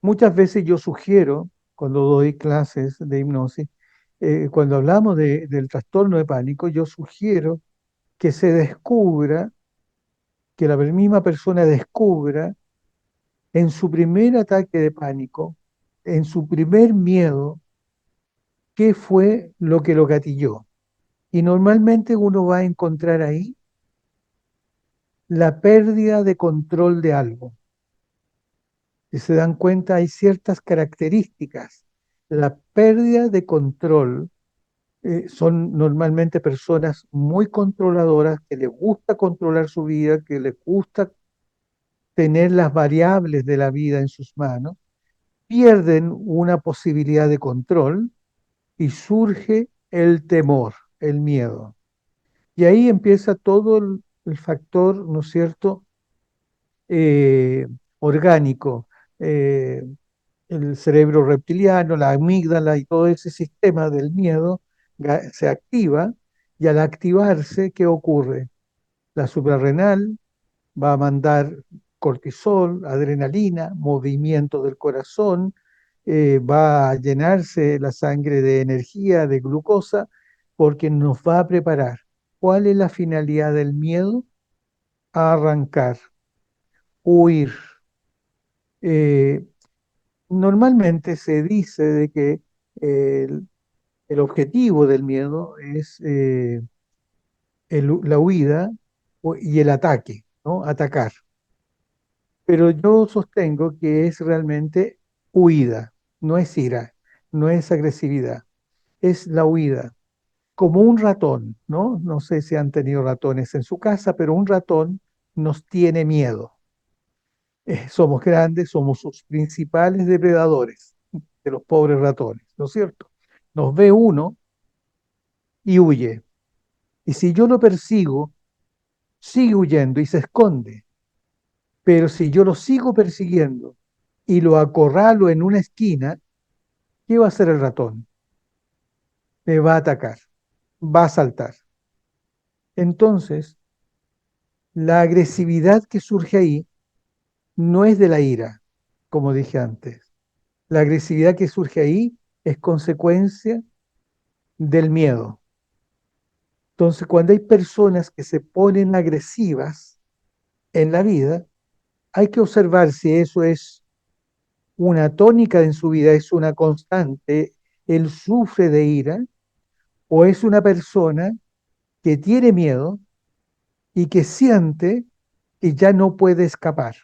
Muchas veces yo sugiero, cuando doy clases de hipnosis, cuando hablamos del trastorno de pánico, yo sugiero que se descubra, que la misma persona descubra en su primer ataque de pánico, en su primer miedo, qué fue lo que lo gatilló. Y normalmente uno va a encontrar ahí la pérdida de control de algo. Si se dan cuenta, hay ciertas características. La pérdida de control son normalmente personas muy controladoras, que les gusta controlar su vida, que les gusta tener las variables de la vida en sus manos, pierden una posibilidad de control y surge el temor, el miedo. Y ahí empieza todo el factor, ¿no es cierto?, eh, orgánico, eh, el cerebro reptiliano, la amígdala y todo ese sistema del miedo se activa y al activarse, ¿qué ocurre? La suprarrenal va a mandar cortisol, adrenalina, movimiento del corazón, va a llenarse la sangre de energía, de glucosa, porque nos va a preparar. ¿Cuál es la finalidad del miedo? Arrancar, huir. Eh, Normalmente se dice de que el objetivo del miedo es la huida y el ataque, ¿no? Atacar. Pero yo sostengo que es realmente huida, no es ira, no es agresividad, es la huida, como un ratón, ¿no? No sé si han tenido ratones en su casa, pero un ratón nos tiene miedo. Somos grandes, somos sus principales depredadores de los pobres ratones, ¿no es cierto? Nos ve uno y huye. Y si yo lo persigo, sigue huyendo y se esconde. Pero si yo lo sigo persiguiendo y lo acorralo en una esquina, ¿qué va a hacer el ratón? Me va a atacar, va a saltar. Entonces, la agresividad que surge ahí no es de la ira, como dije antes. La agresividad que surge ahí es consecuencia del miedo. Entonces, cuando hay personas que se ponen agresivas en la vida, hay que observar si eso es una tónica en su vida, es una constante, él sufre de ira, o es una persona que tiene miedo y que siente que ya no puede escapar.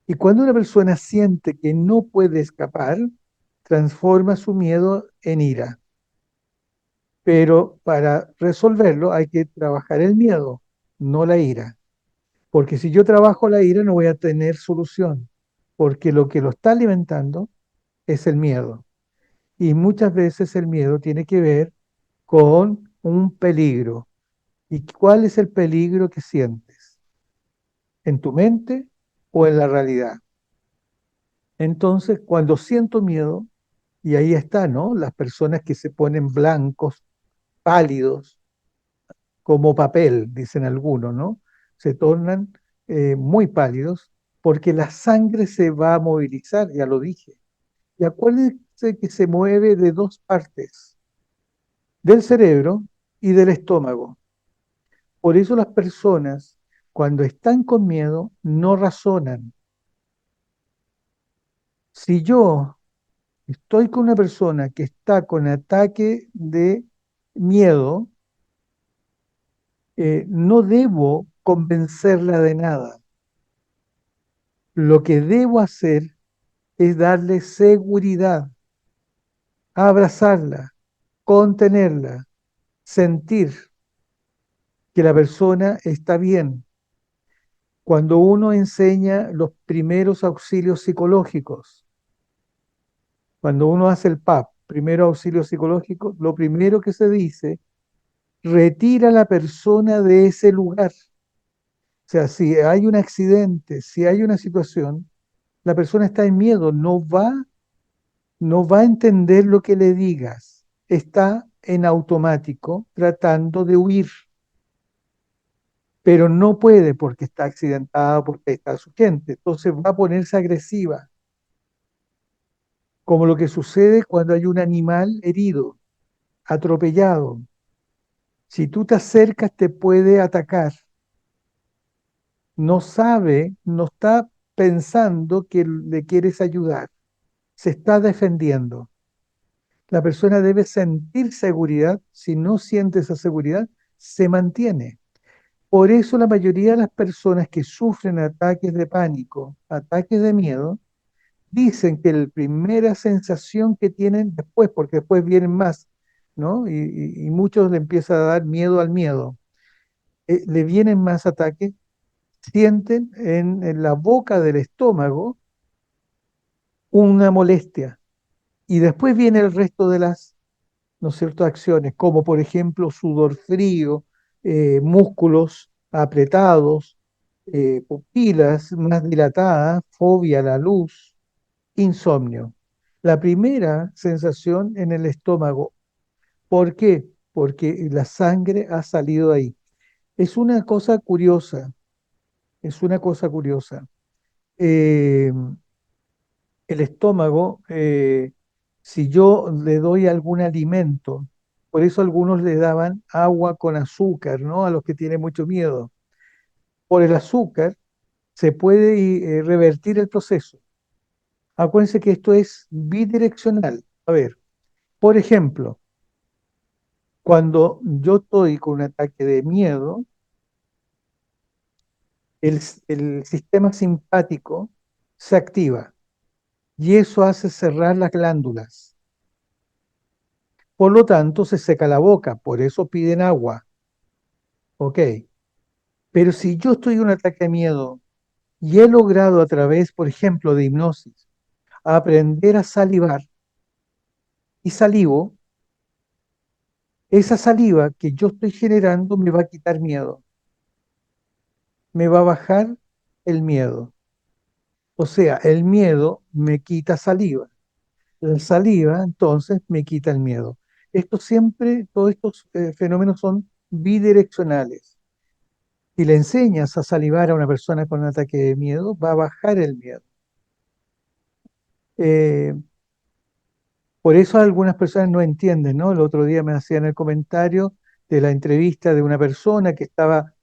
Y cuando una persona siente que no puede escapar, transforma su miedo en ira. Pero para resolverlo hay que trabajar el miedo, no la ira. Porque si yo trabajo la ira no voy a tener solución, porque lo que lo está alimentando es el miedo. Y muchas veces el miedo tiene que ver con un peligro. ¿Y cuál es el peligro que sientes? ¿En tu mente o en la realidad? Entonces, cuando siento miedo, y ahí está, ¿no? Las personas que se ponen blancos, pálidos, como papel, dicen algunos, ¿no? Se tornan muy pálidos porque la sangre se va a movilizar, ya lo dije. Y acuérdense que se mueve de dos partes, del cerebro y del estómago. Por eso las personas, cuando están con miedo, no razonan. Si yo estoy con una persona que está con ataque de miedo, no debo convencerla de nada. Lo que debo hacer es darle seguridad, abrazarla, contenerla, sentir que la persona está bien. Cuando uno enseña los primeros auxilios psicológicos, cuando uno hace el PAP, primero auxilio psicológico, lo primero que se dice, retira a la persona de ese lugar. O sea, si hay un accidente, si hay una situación, la persona está en miedo, no va a entender lo que le digas. Está en automático tratando de huir, pero no puede porque está accidentada, porque está su gente. Entonces va a ponerse agresiva, como lo que sucede cuando hay un animal herido, atropellado. Si tú te acercas, te puede atacar. No sabe, no está pensando que le quieres ayudar. Se está defendiendo. La persona debe sentir seguridad. Si no siente esa seguridad, se mantiene. Por eso la mayoría de las personas que sufren ataques de pánico, ataques de miedo, dicen que la primera sensación que tienen después, porque después vienen más, ¿no? Y muchos le empieza a dar miedo al miedo. Le vienen más ataques, sienten en la boca del estómago una molestia. Y después viene el resto de las, ¿no es cierto?, acciones, como por ejemplo sudor frío, músculos apretados, pupilas más dilatadas, fobia a la luz, insomnio. La primera sensación en el estómago. ¿Por qué? Porque la sangre ha salido ahí. Es una cosa curiosa, es una cosa curiosa. Eh, el estómago, si yo le doy algún alimento, por eso algunos le daban agua con azúcar, ¿no? A los que tienen mucho miedo. Por el azúcar se puede revertir el proceso. Acuérdense que esto es bidireccional. A ver, por ejemplo, cuando yo estoy con un ataque de miedo, el sistema simpático se activa y eso hace cerrar las glándulas. Por lo tanto, se seca la boca, por eso piden agua. Ok. Pero si yo estoy en un ataque de miedo y he logrado a través, por ejemplo, de hipnosis, aprender a salivar y salivo, esa saliva que yo estoy generando me va a quitar miedo, me va a bajar el miedo. O sea, el miedo me quita saliva. La saliva entonces me quita el miedo. Esto siempre, todos estos fenómenos son bidireccionales. Si le enseñas a salivar a una persona con un ataque de miedo, va a bajar el miedo. Eh, por eso algunas personas no entienden, ¿no? El otro día me hacían el comentario de la entrevista de una persona que estaba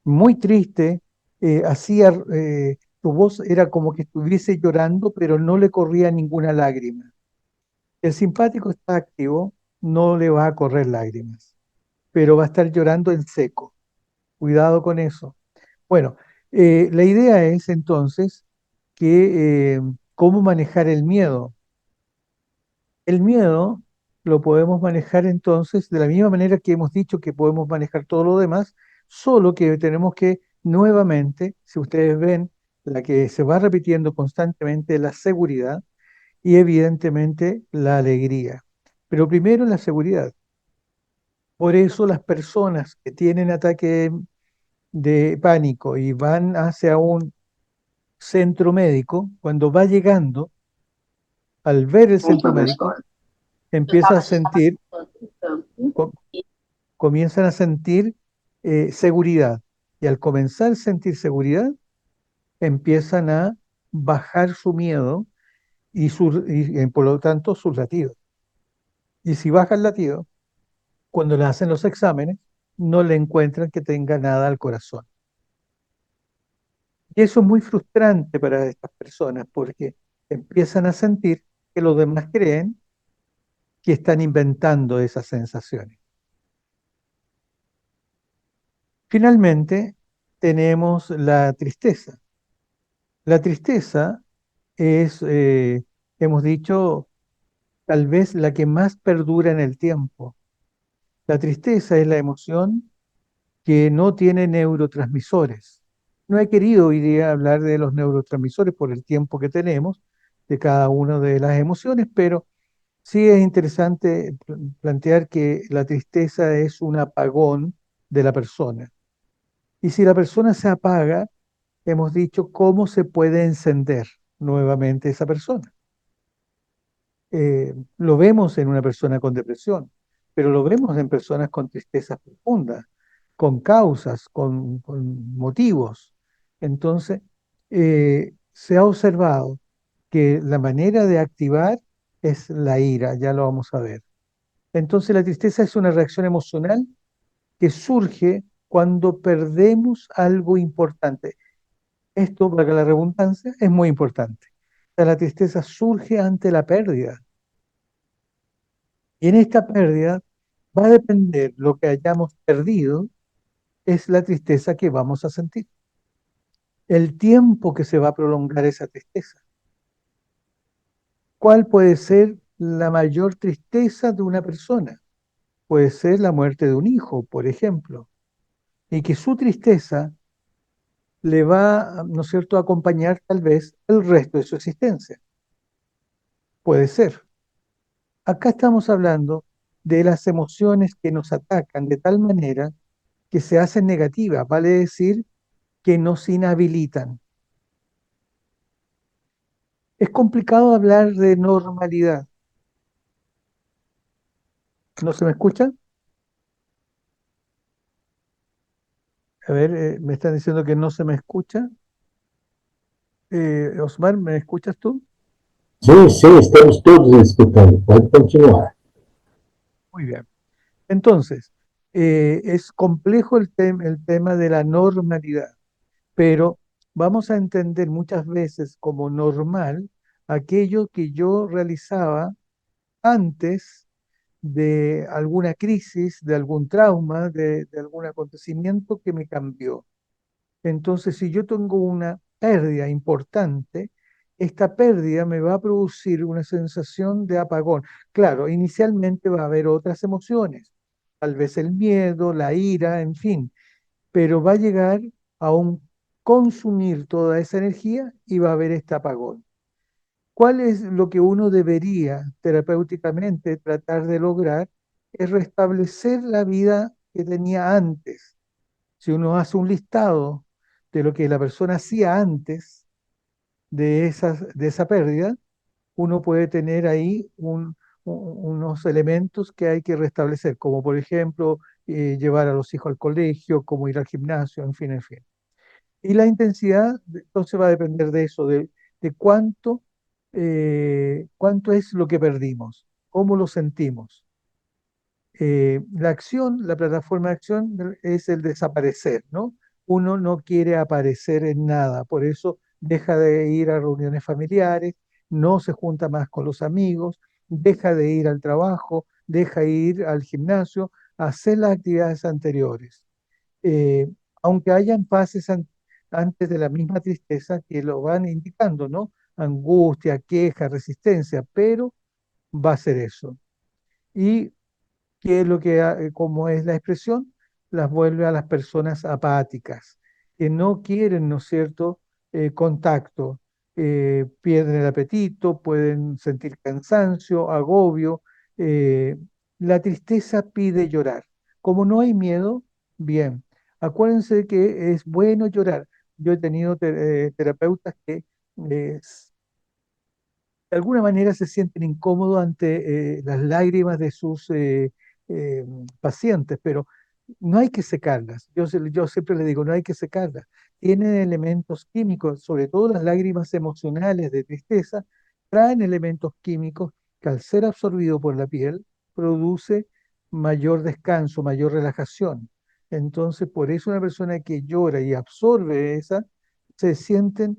muy triste, su voz era como que estuviese llorando, pero no le corría ninguna lágrima. El simpático está activo, no le va a correr lágrimas, pero va a estar llorando en seco. Cuidado con eso. Bueno, la idea es entonces que cómo manejar el miedo. El miedo lo podemos manejar entonces de la misma manera que hemos dicho que podemos manejar todo lo demás, solo que tenemos que nuevamente, si ustedes ven, la que se va repitiendo constantemente, la seguridad y evidentemente la alegría. Pero primero la seguridad. Por eso las personas que tienen ataque de pánico y van hacia un centro médico, cuando va llegando, al ver el centro médico, empieza a sentir, co- comienzan a sentir seguridad. Y al comenzar a sentir seguridad, empiezan a bajar su miedo y por lo tanto sus latidos. Y si baja el latido, cuando le hacen los exámenes, no le encuentran que tenga nada al corazón. Y eso es muy frustrante para estas personas porque empiezan a sentir que los demás creen que están inventando esas sensaciones. Finalmente, tenemos la tristeza. La tristeza es, hemos dicho, tal vez la que más perdura en el tiempo. La tristeza es la emoción que no tiene neurotransmisores. No he querido hoy día hablar de los neurotransmisores por el tiempo que tenemos de cada una de las emociones, pero sí es interesante plantear que la tristeza es un apagón de la persona. Y si la persona se apaga, hemos dicho cómo se puede encender nuevamente esa persona. Lo vemos en una persona con depresión, pero lo vemos en personas con tristezas profundas, con causas, con motivos. Entonces, se ha observado que la manera de activar es la ira, ya lo vamos a ver. Entonces, la tristeza es una reacción emocional que surge cuando perdemos algo importante. Esto, para la redundancia, es muy importante. O sea, la tristeza surge ante la pérdida. Y en esta pérdida va a depender lo que hayamos perdido, es la tristeza que vamos a sentir. El tiempo que se va a prolongar esa tristeza. ¿Cuál puede ser la mayor tristeza de una persona? Puede ser la muerte de un hijo, por ejemplo, y que su tristeza le va, ¿no es cierto?, a acompañar tal vez el resto de su existencia. Puede ser. Acá estamos hablando de las emociones que nos atacan de tal manera que se hacen negativas, vale decir que nos inhabilitan. Es complicado hablar de normalidad. ¿No se me escucha? A ver, me están diciendo que no se me escucha. Osmar, ¿me escuchas tú? Sim, sim, estamos todos escutando. Pode continuar. Muy bien. Entonces, es complejo el tema de la normalidad, pero vamos a entender muchas veces como normal aquello que yo realizaba antes de alguna crisis, de algún trauma, de algún acontecimiento que me cambió. Entonces, si yo tengo una pérdida importante, esta pérdida me va a producir una sensación de apagón. Claro, inicialmente va a haber otras emociones, tal vez el miedo, la ira, en fin, pero va a llegar a un consumir toda esa energía y va a haber este apagón. ¿Cuál es lo que uno debería terapéuticamente tratar de lograr? Es restablecer la vida que tenía antes. Si uno hace un listado de lo que la persona hacía antes de esa pérdida, uno puede tener ahí unos elementos que hay que restablecer, como por ejemplo llevar a los hijos al colegio, como ir al gimnasio, en fin, en fin. Y la intensidad, entonces va a depender de eso, de cuánto es lo que perdimos, cómo lo sentimos. La acción, la plataforma de acción es el desaparecer, ¿no? Uno no quiere aparecer en nada, por eso deja de ir a reuniones familiares, no se junta más con los amigos, deja de ir al trabajo, deja de ir al gimnasio, hacer las actividades anteriores. Eh, Aunque hayan fases antes de la misma tristeza que lo van indicando, ¿no? Angustia, queja, resistencia, pero va a ser eso. Y ¿qué es lo que, como es la expresión? Las vuelve a las personas apáticas, que no quieren, ¿no es cierto?, contacto, pierden el apetito, pueden sentir cansancio, agobio. eh, la tristeza pide llorar. Como no hay miedo, bien, acuérdense que es bueno llorar. Yo he tenido terapeutas que eh, de alguna manera se sienten incómodos ante las lágrimas de sus eh, pacientes, pero no hay que secarlas. Yo siempre le digo, no hay que secarlas. Tienen elementos químicos, sobre todo las lágrimas emocionales de tristeza, traen elementos químicos que al ser absorbido por la piel produce mayor descanso, mayor relajación. Entonces, por eso una persona que llora y absorbe esa, se sienten,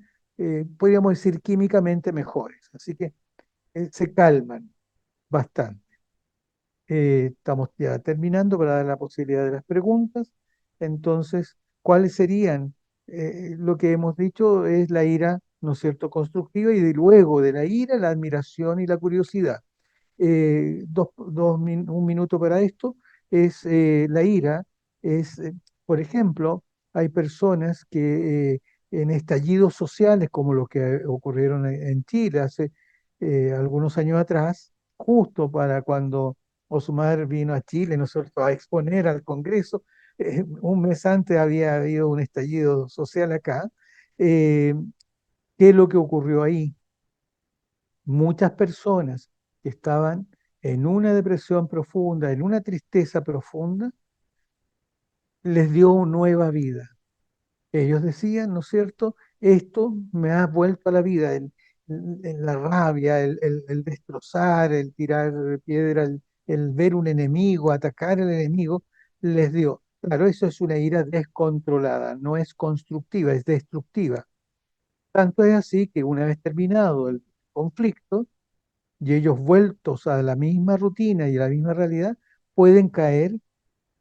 podríamos decir, químicamente mejores. Así que se calman bastante. Estamos ya terminando para dar la posibilidad de las preguntas. Entonces, ¿cuáles serían? Lo que hemos dicho es la ira, ¿no es cierto?, constructiva y de luego de la ira, la admiración y la curiosidad. Un minuto para esto, es la ira, es, por ejemplo, hay personas que en estallidos sociales como los que ocurrieron en Chile hace algunos años atrás, justo para cuando Osmar vino a Chile, nosotros a exponer al Congreso, un mes antes había habido un estallido social acá. eh, ¿Qué es lo que ocurrió ahí? Muchas personas que estaban en una depresión profunda, en una tristeza profunda, les dio nueva vida. Ellos decían, ¿no es cierto? Esto me ha vuelto a la vida, la rabia, el destrozar, el tirar piedra, el ver un enemigo, atacar al enemigo, les dio. Claro, eso es una ira descontrolada, no es constructiva, es destructiva. Tanto es así que una vez terminado el conflicto, y ellos vueltos a la misma rutina y a la misma realidad, pueden caer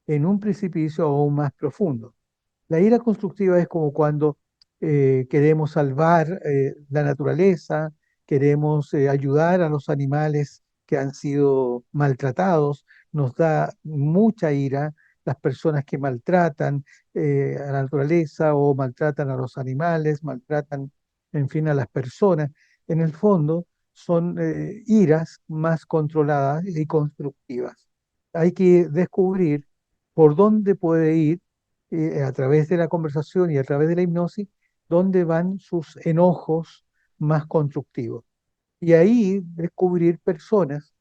en un precipicio aún más profundo. La ira constructiva es como cuando queremos salvar la naturaleza, queremos ayudar a los animales que han sido maltratados, nos da mucha ira las personas que maltratan a la naturaleza o maltratan a los animales, maltratan, en fin, a las personas. En el fondo son iras más controladas y constructivas. Hay que descubrir por dónde puede ir a través de la conversación y a través de la hipnosis, dónde van sus enojos más constructivos. Y ahí descubrir personas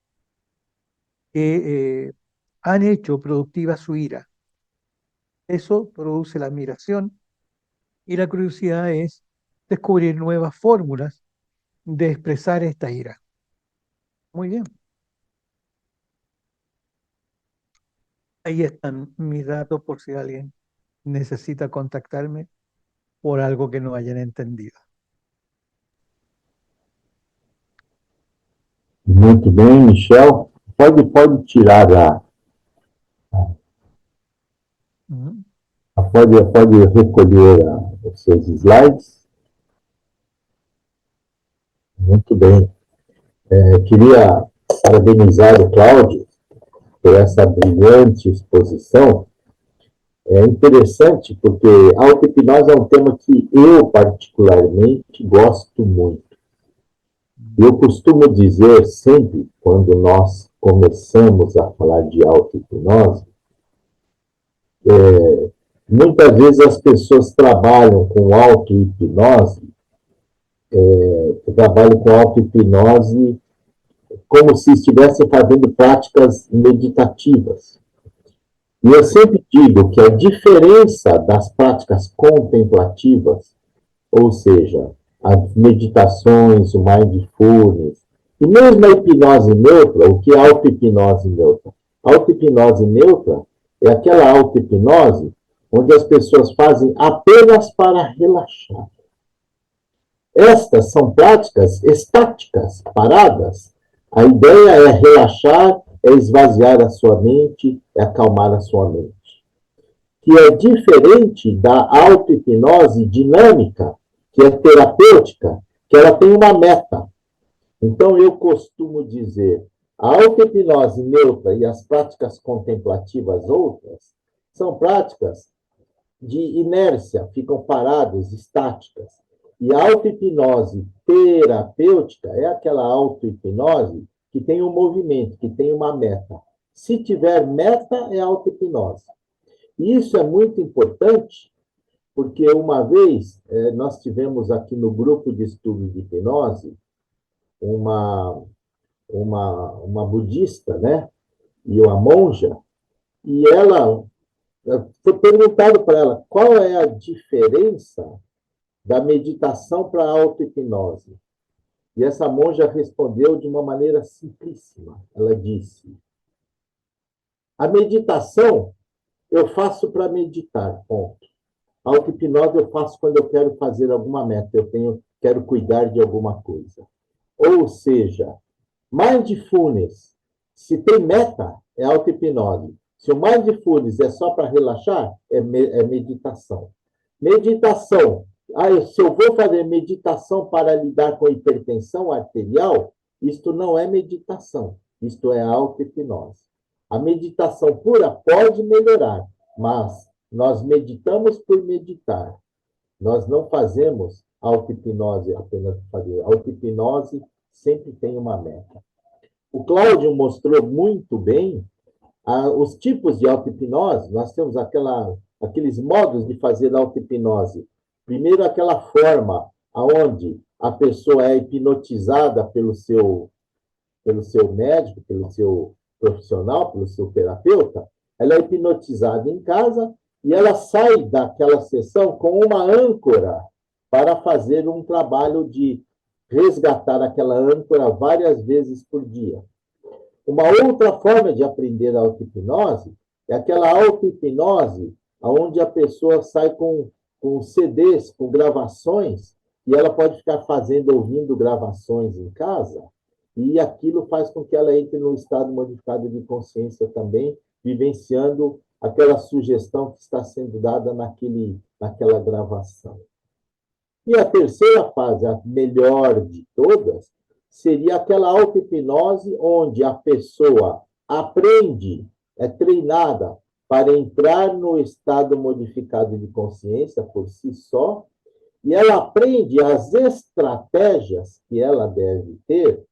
que han hecho productiva su ira. Eso produce la admiración y la curiosidad es descubrir nuevas fórmulas de expresar esta ira. Muy bien. Ahí están mis datos por si alguien necesita contactarme por algo que no hayan entendido. Muito bem, Michel. Pode tirar Ujú. pode recolher os seus slides. Muito bem. Queria parabenizar o Cláudio por essa brilhante exposição. É interessante porque a auto-hipnose é um tema que eu, particularmente, gosto muito. Eu costumo dizer sempre, quando nós começamos a falar de auto-hipnose, muitas vezes as pessoas trabalham com auto-hipnose, como se estivessem fazendo práticas meditativas. E eu sempre digo que a diferença das práticas contemplativas, ou seja, as meditações, o mindfulness, e mesmo a hipnose neutra, o que é auto-hipnose neutra? Auto-hipnose neutra é aquela auto-hipnose onde as pessoas fazem apenas para relaxar. Estas são práticas estáticas, paradas. A ideia é relaxar, é esvaziar a sua mente, é acalmar a sua mente. Que é diferente da auto-hipnose dinâmica, que é terapêutica, que ela tem uma meta. Então, eu costumo dizer, a auto-hipnose neutra e as práticas contemplativas outras são práticas de inércia, ficam paradas, estáticas. E a auto-hipnose terapêutica é aquela auto-hipnose que tem um movimento, que tem uma meta. Se tiver meta, é auto-hipnose. E isso é muito importante, porque uma vez nós tivemos aqui no grupo de estudo de hipnose uma, uma budista, né? E uma monja, e ela foi perguntado para ela qual é a diferença da meditação para a auto-hipnose. E essa monja respondeu de uma maneira simplíssima. Ela disse: a meditação eu faço para meditar, ponto. A auto-hipnose eu faço quando eu quero fazer alguma meta, quero cuidar de alguma coisa. Ou seja, mindfulness, se tem meta, é auto-hipnose. Se o mindfulness é só para relaxar, é meditação. Meditação. Se eu vou fazer meditação para lidar com hipertensão arterial, isto não é meditação, isto é auto-hipnose. A meditação pura pode melhorar, mas nós meditamos por meditar. Nós não fazemos auto-hipnose apenas por fazer. Auto-hipnose sempre tem uma meta. O Cláudio mostrou muito bem os tipos de auto-hipnose. Nós temos aqueles modos de fazer auto-hipnose. Primeiro, aquela forma onde a pessoa é hipnotizada pelo seu médico, pelo seu profissional, pelo seu terapeuta. Ela é hipnotizada em casa e ela sai daquela sessão com uma âncora para fazer um trabalho de resgatar aquela âncora várias vezes por dia. Uma outra forma de aprender a auto-hipnose é aquela auto-hipnose onde a pessoa sai com CDs, com gravações, e ela pode ficar ouvindo gravações em casa, e aquilo faz com que ela entre num estado modificado de consciência também, vivenciando aquela sugestão que está sendo dada naquela gravação. E a terceira fase, a melhor de todas, seria aquela auto-hipnose onde a pessoa aprende, é treinada para entrar no estado modificado de consciência por si só, e ela aprende as estratégias que ela deve ter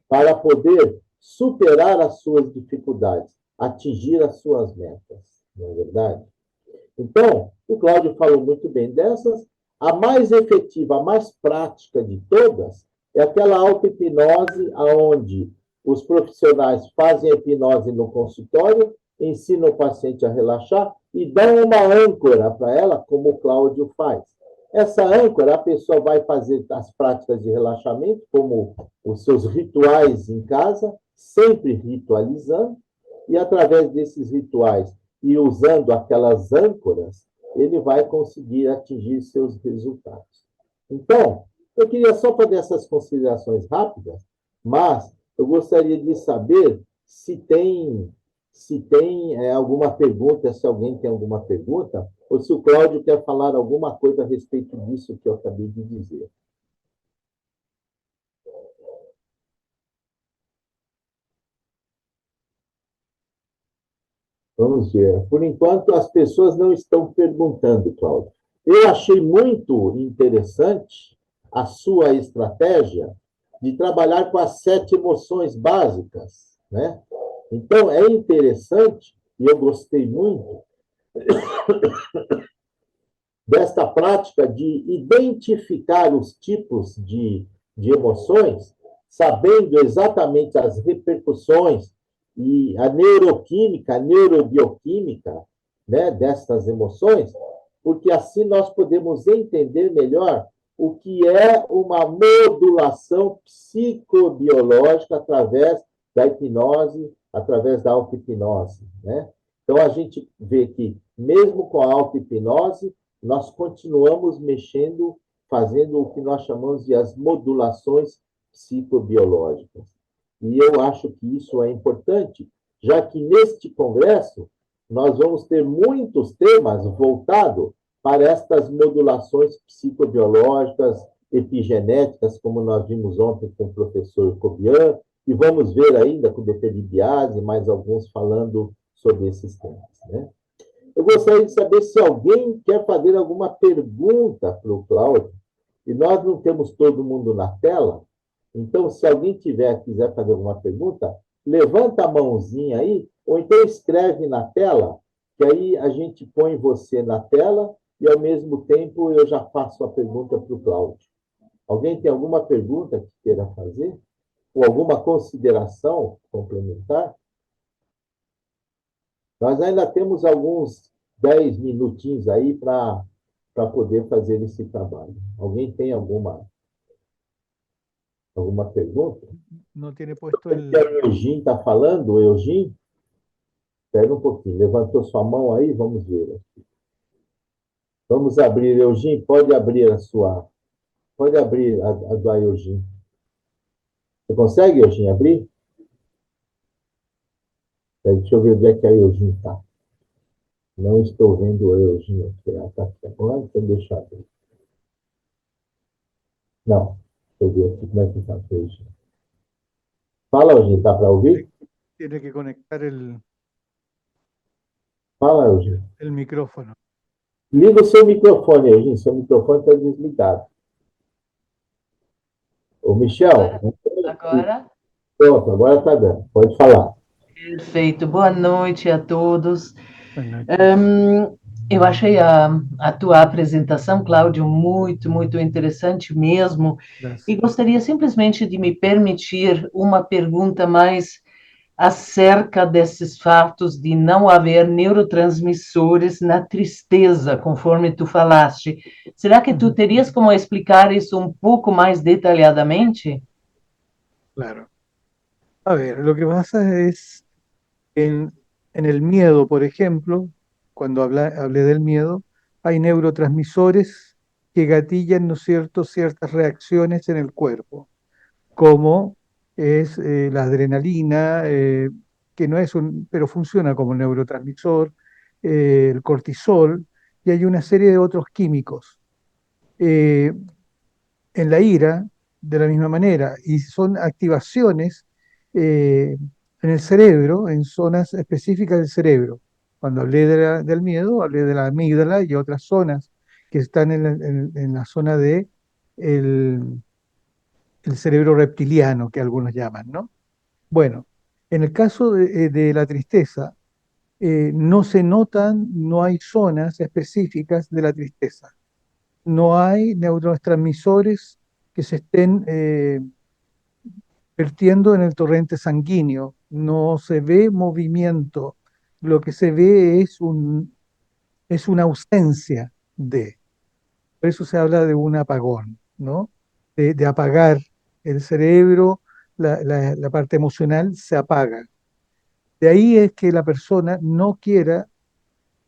para poder superar as suas dificuldades, atingir as suas metas, não é verdade? Então, o Cláudio falou muito bem dessas. A mais efetiva, a mais prática de todas é aquela auto-hipnose onde os profissionais fazem a hipnose no consultório, ensinam o paciente a relaxar e dão uma âncora para ela, como o Cláudio faz. Essa âncora, a pessoa vai fazer as práticas de relaxamento, como os seus rituais em casa, sempre ritualizando, e através desses rituais e usando aquelas âncoras, ele vai conseguir atingir seus resultados. Então, eu queria só fazer essas considerações rápidas, mas eu gostaria de saber se tem alguma pergunta, se alguém tem alguma pergunta, ou se o Cláudio quer falar alguma coisa a respeito disso que eu acabei de dizer. Vamos ver. Por enquanto, as pessoas não estão perguntando, Cláudio. Eu achei muito interessante a sua estratégia de trabalhar com as 7 emoções básicas, né? Então, é interessante, e eu gostei muito, desta prática de identificar os tipos de emoções, sabendo exatamente as repercussões e a neuroquímica, a neurobioquímica, né, destas emoções, porque assim nós podemos entender melhor o que é uma modulação psicobiológica através da hipnose, através da auto-hipnose, né? Então, a gente vê que, mesmo com a auto-hipnose, nós continuamos mexendo, fazendo o que nós chamamos de as modulações psicobiológicas. E eu acho que isso é importante, já que neste congresso nós vamos ter muitos temas voltados para estas modulações psicobiológicas, epigenéticas, como nós vimos ontem com o professor Cobian, e vamos ver ainda com o Dr. Biase e mais alguns falando sobre esses temas, né? Eu gostaria de saber se alguém quer fazer alguma pergunta para o Cláudio. E nós não temos todo mundo na tela, então, se alguém quiser fazer alguma pergunta, levanta a mãozinha aí, ou então escreve na tela, que aí a gente põe você na tela e, ao mesmo tempo, eu já faço a pergunta para o Cláudio. Alguém tem alguma pergunta que queira fazer? Ou alguma consideração complementar? Nós ainda temos alguns 10 minutinhos aí para poder fazer esse trabalho. Alguém tem alguma pergunta? No tiene puesto O que a el... Eugene está falando, Eugene, espera um pouquinho. Levantou sua mão aí, vamos ver. Vamos abrir, Eugene, pode abrir a sua. Pode abrir a da Eugene. Você consegue, Eugene, abrir? Deixa eu ver onde é que a Eugene está. Não estou vendo a Eugene aqui. Ela está aqui agora, então deixa eu abrir. Não. Deixa eu ver aqui como é que está a Eugene. Fala, Eugene, está para ouvir? Tiene que conectar Fala, Eugene. el micrófono. Liga o seu microfone, Eugene. Seu microfone está desligado. Ô, Michel, Agora, agora, pronto, agora está dando. Pode falar. perfeito. Boa noite a todos. Buenas noches. Eu achei a tua apresentação, Cláudio, muito, muito interessante mesmo. E Gracias. gostaria simplesmente de me permitir uma pergunta mais acerca desses fatos de não haver neurotransmissores na tristeza, conforme tu falaste. Será que tu terias como explicar isso um pouco mais detalhadamente? Claro. A ver, lo que pasa es en el miedo, por ejemplo, cuando hablé del miedo, hay neurotransmisores que gatillan, ¿no es cierto?, ciertas reacciones en el cuerpo, como es la adrenalina, que no es pero funciona como neurotransmisor, el cortisol, y hay una serie de otros químicos. Eh, en la ira, de la misma manera, y son activaciones en el cerebro, en zonas específicas del cerebro. Cuando hablé del miedo, hablé de la amígdala y otras zonas que están en la zona de el, el cerebro reptiliano, que algunos llaman, ¿no? Bueno, en el caso de la tristeza, no se notan, no hay zonas específicas de la tristeza, no hay neurotransmisores que se estén vertiendo en el torrente sanguíneo, no se ve movimiento, lo que se ve es una ausencia de. Por eso se habla de un apagón, ¿no? De apagar el cerebro, la parte emocional se apaga. De ahí es que la persona no quiera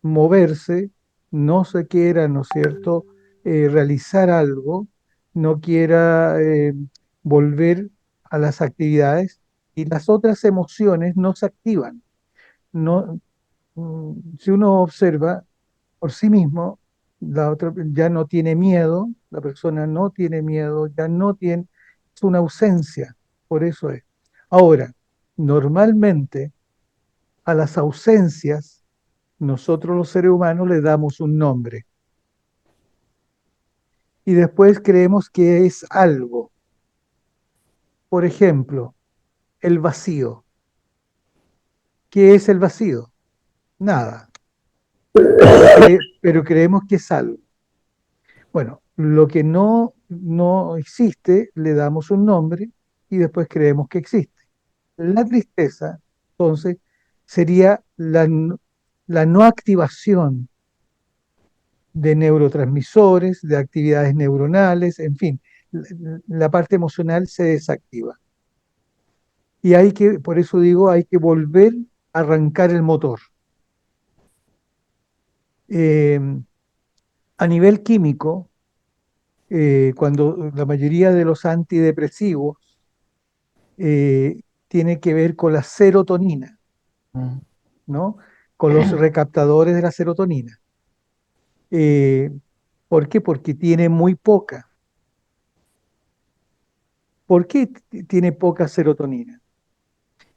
moverse, no se quiera, ¿no es cierto?, realizar algo, no quiera volver a las actividades y las otras emociones no se activan. No, si uno observa por sí mismo, la otra ya no tiene miedo, la persona no tiene miedo, ya no tiene, es una ausencia, por eso es. Ahora, normalmente a las ausencias nosotros los seres humanos le damos un nombre y después creemos que es algo. Por ejemplo, el vacío. ¿Qué es el vacío? Nada, pero creemos que es algo. Bueno, lo que no existe, le damos un nombre y después creemos que existe. La tristeza, entonces, sería la no activación de neurotransmisores, de actividades neuronales, en fin, la parte emocional se desactiva. Y hay que, por eso digo, hay que volver a arrancar el motor. Eh, a nivel químico, cuando la mayoría de los antidepresivos tiene que ver con la serotonina, Uhum. ¿no? Con los recaptadores de la serotonina. Eh, ¿Por qué? Porque tiene muy poca. ¿Por qué tiene poca serotonina?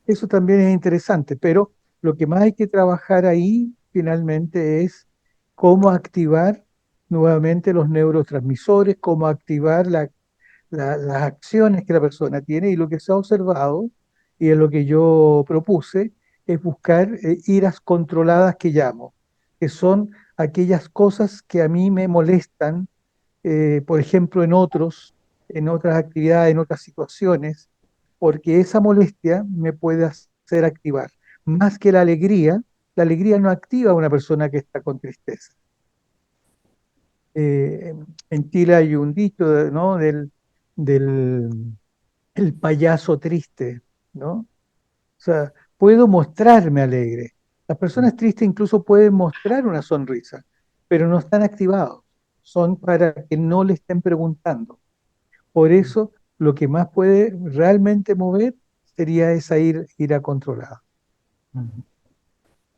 Eso también es interesante, pero lo que más hay que trabajar ahí finalmente es cómo activar nuevamente los neurotransmisores, cómo activar las acciones que la persona tiene y lo que se ha observado y es lo que yo propuse es buscar iras controladas que llamo, que son aquellas cosas que a mí me molestan, por ejemplo, en otras actividades, en otras situaciones, porque esa molestia me puede hacer activar. Más que la alegría no activa a una persona que está con tristeza. Eh, en Chile hay un dicho, ¿no? Del el payaso triste, ¿no? O sea, puedo mostrarme alegre. Las personas tristes incluso pueden mostrar una sonrisa, pero no están activados. Son para que no le estén preguntando. Por eso, lo que más puede realmente mover sería esa ira controlada. Uhum.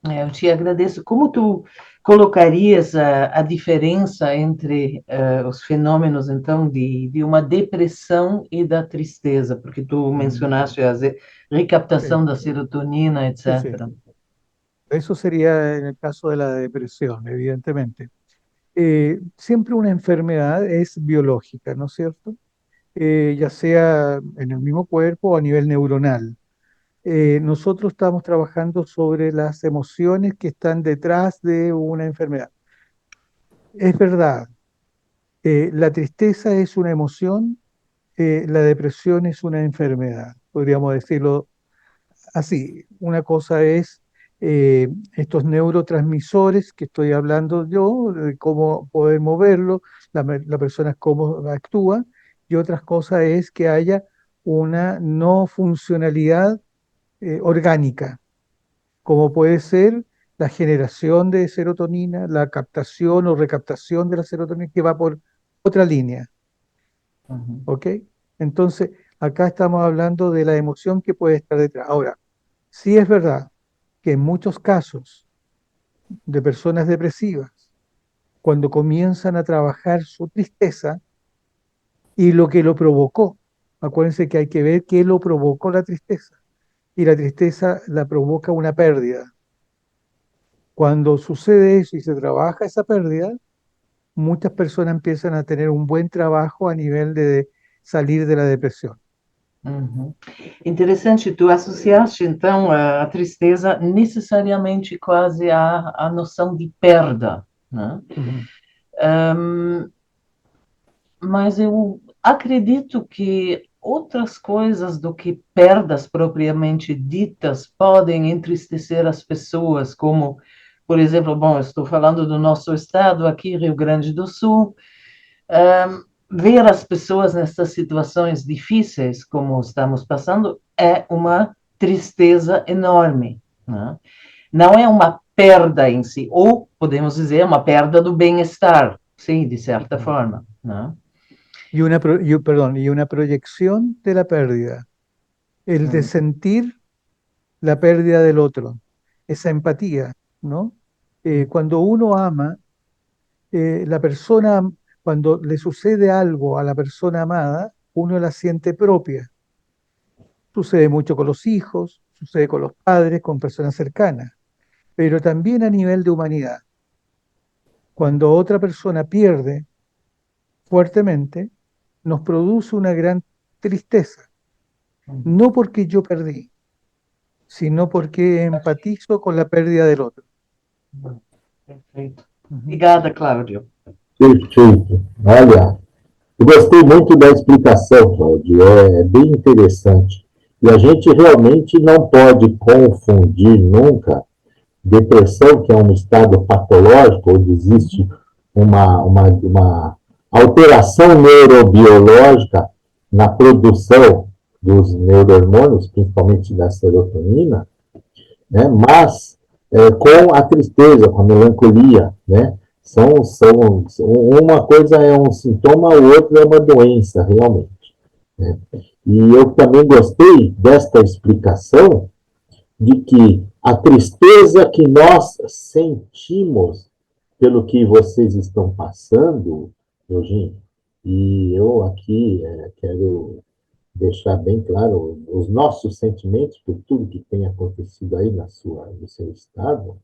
Eu te agradeço. Como tu colocarias a diferença entre os fenômenos, então, de uma depressão e da tristeza? Porque tu Mm, mencionaste a sí, recaptação da serotonina, sí, sí. etc. Eso sería en el caso de la depresión, evidentemente. Siempre una enfermedad es biológica, ¿no es cierto? Ya sea en el mismo cuerpo o a nivel neuronal. Nosotros estamos trabajando sobre las emociones que están detrás de una enfermedad. Es verdad, la tristeza es una emoción, la depresión es una enfermedad, podríamos decirlo así. Una cosa es estos neurotransmisores que estoy hablando yo, de cómo poder moverlo, la persona cómo actúa, y otras cosas es que haya una no funcionalidad orgánica, como puede ser la generación de serotonina, la captación o recaptación de la serotonina que va por otra línea, Uhum. ¿ok? Entonces, acá estamos hablando de la emoción que puede estar detrás. Ahora, sí es verdad que en muchos casos de personas depresivas, cuando comienzan a trabajar su tristeza y lo que lo provocó, acuérdense que hay que ver qué lo provocó la tristeza. Y la tristeza la provoca una pérdida. Cuando sucede eso y se trabaja esa pérdida, muchas personas empiezan a tener un buen trabajo a nivel de salir de la depresión. Uhum. Interessante, tu associaste, então, a tristeza necessariamente quase à noção de perda, né? Ujú. Hum, mas eu acredito que outras coisas do que perdas propriamente ditas podem entristecer as pessoas, como, por exemplo, bom, eu estou falando do nosso estado aqui, Rio Grande do Sul, ver as pessoas nessas situações difíceis, como estamos passando, é uma tristeza enorme, né? Não é uma perda em si, ou podemos dizer, uma perda do bem-estar, sim, de certa forma, né? Y una proyección de la pérdida, el de sentir la pérdida del otro, esa empatía, ¿no? Cuando uno ama, la persona, cuando le sucede algo a la persona amada, uno la siente propia. Sucede mucho con los hijos, sucede con los padres, con personas cercanas, pero también a nivel de humanidad. Cuando otra persona pierde fuertemente, nos produce una gran tristeza, no porque yo perdí, sino porque empatizo con la pérdida del otro. Perfeito. Ujú. Obrigada, Cláudio. Perfeito. Olha, eu gostei muito da explicação, Cláudio. É bem interessante. E a gente realmente não pode confundir nunca depressão, que é um estado patológico, onde existe uma alteração neurobiológica na produção dos neurohormônios, principalmente da serotonina, né? Mas com a tristeza, com a melancolia, né? Uma coisa é um sintoma, o outro é uma doença, realmente, né? E eu também gostei desta explicação de que a tristeza que nós sentimos pelo que vocês estão passando, Eugênio, e eu aqui quero deixar bem claro os nossos sentimentos por tudo que tem acontecido aí no seu estado.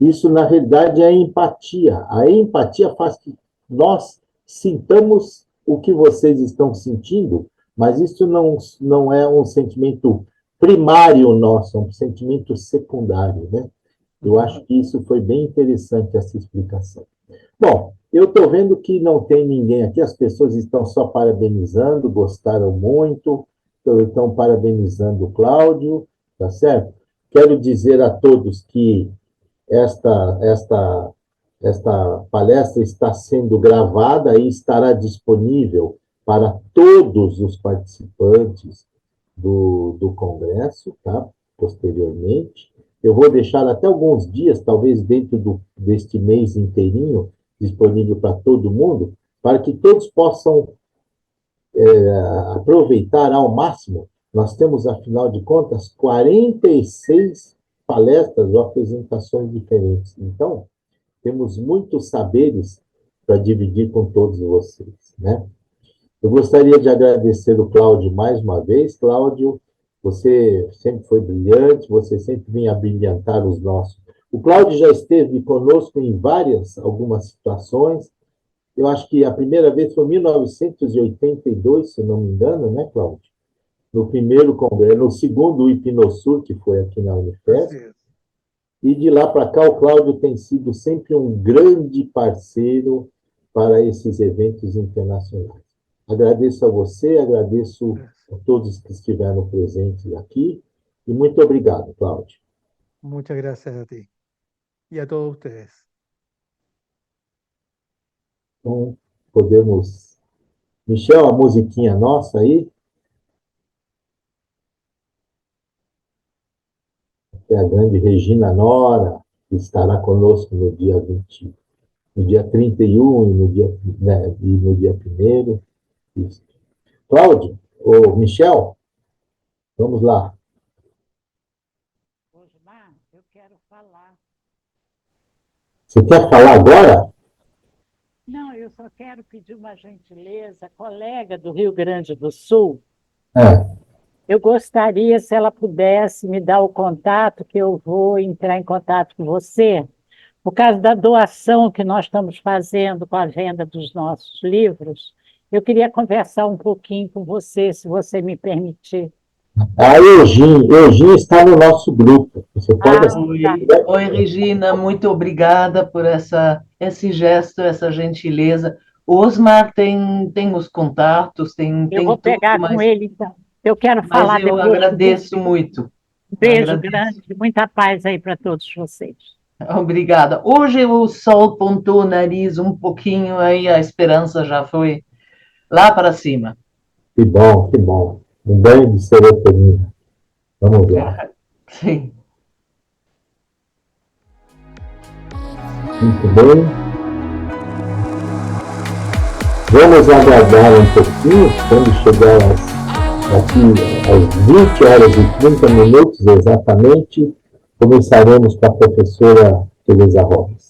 Isso, na realidade, é empatia. A empatia faz que nós sintamos o que vocês estão sentindo, mas isso não é um sentimento primário nosso, é um sentimento secundário, né? Eu acho que isso foi bem interessante, essa explicação. Bom, eu estou vendo que não tem ninguém aqui, as pessoas estão só parabenizando, gostaram muito, estão parabenizando o Cláudio, tá certo? Quero dizer a todos que esta palestra está sendo gravada e estará disponível para todos os participantes do Congresso, tá? Posteriormente. Eu vou deixar até alguns dias, talvez dentro deste mês inteirinho, disponível para todo mundo, para que todos possam aproveitar ao máximo. Nós temos, afinal de contas, 46 palestras ou apresentações diferentes. Então, temos muitos saberes para dividir com todos vocês, né? Eu gostaria de agradecer o Cláudio mais uma vez. Cláudio, você sempre foi brilhante, você sempre vinha brilhantar os nossos. O Cláudio já esteve conosco em algumas situações. Eu acho que a primeira vez foi em 1982, se não me engano, né, Cláudio? No primeiro congresso, no segundo Hipnosur, que foi aqui na Unifesp. E de lá para cá, o Cláudio tem sido sempre um grande parceiro para esses eventos internacionais. Agradeço a você, agradeço a todos que estiveram presentes aqui, e muito obrigado, Cláudio. Muchas gracias a ti y a todos ustedes. Então, podemos... Michel, a musiquinha nossa aí. É a grande Regina Nora, que estará conosco no dia 20, no dia 31 e no dia 1º. Isso. Cláudio, ou Michel, vamos lá. Osmar, eu quero falar. Você quer falar agora? Não, eu só quero pedir uma gentileza, colega do Rio Grande do Sul. Eu gostaria, se ela pudesse me dar o contato, que eu vou entrar em contato com você, por causa da doação que nós estamos fazendo com a venda dos nossos livros. Eu queria conversar um pouquinho com você, se você me permitir. A Eugênia está no nosso grupo. Você pode Oi, Regina, muito obrigada por esse gesto, essa gentileza. Osmar tem os contatos, tem Eu vou tudo, pegar com ele, então. Eu quero falar mas eu depois. agradeço muito. Beijo grande, muita paz aí para todos vocês. Obrigada. Hoje o sol pontou o nariz um pouquinho, aí a esperança já foi lá para cima. Que bom, que bom. Um banho de serotonina. Vamos lá. Sim. Muito bem. Vamos aguardar um pouquinho, quando chegar aqui às 20 horas e 30 minutos exatamente, começaremos com a professora Tereza Rojas.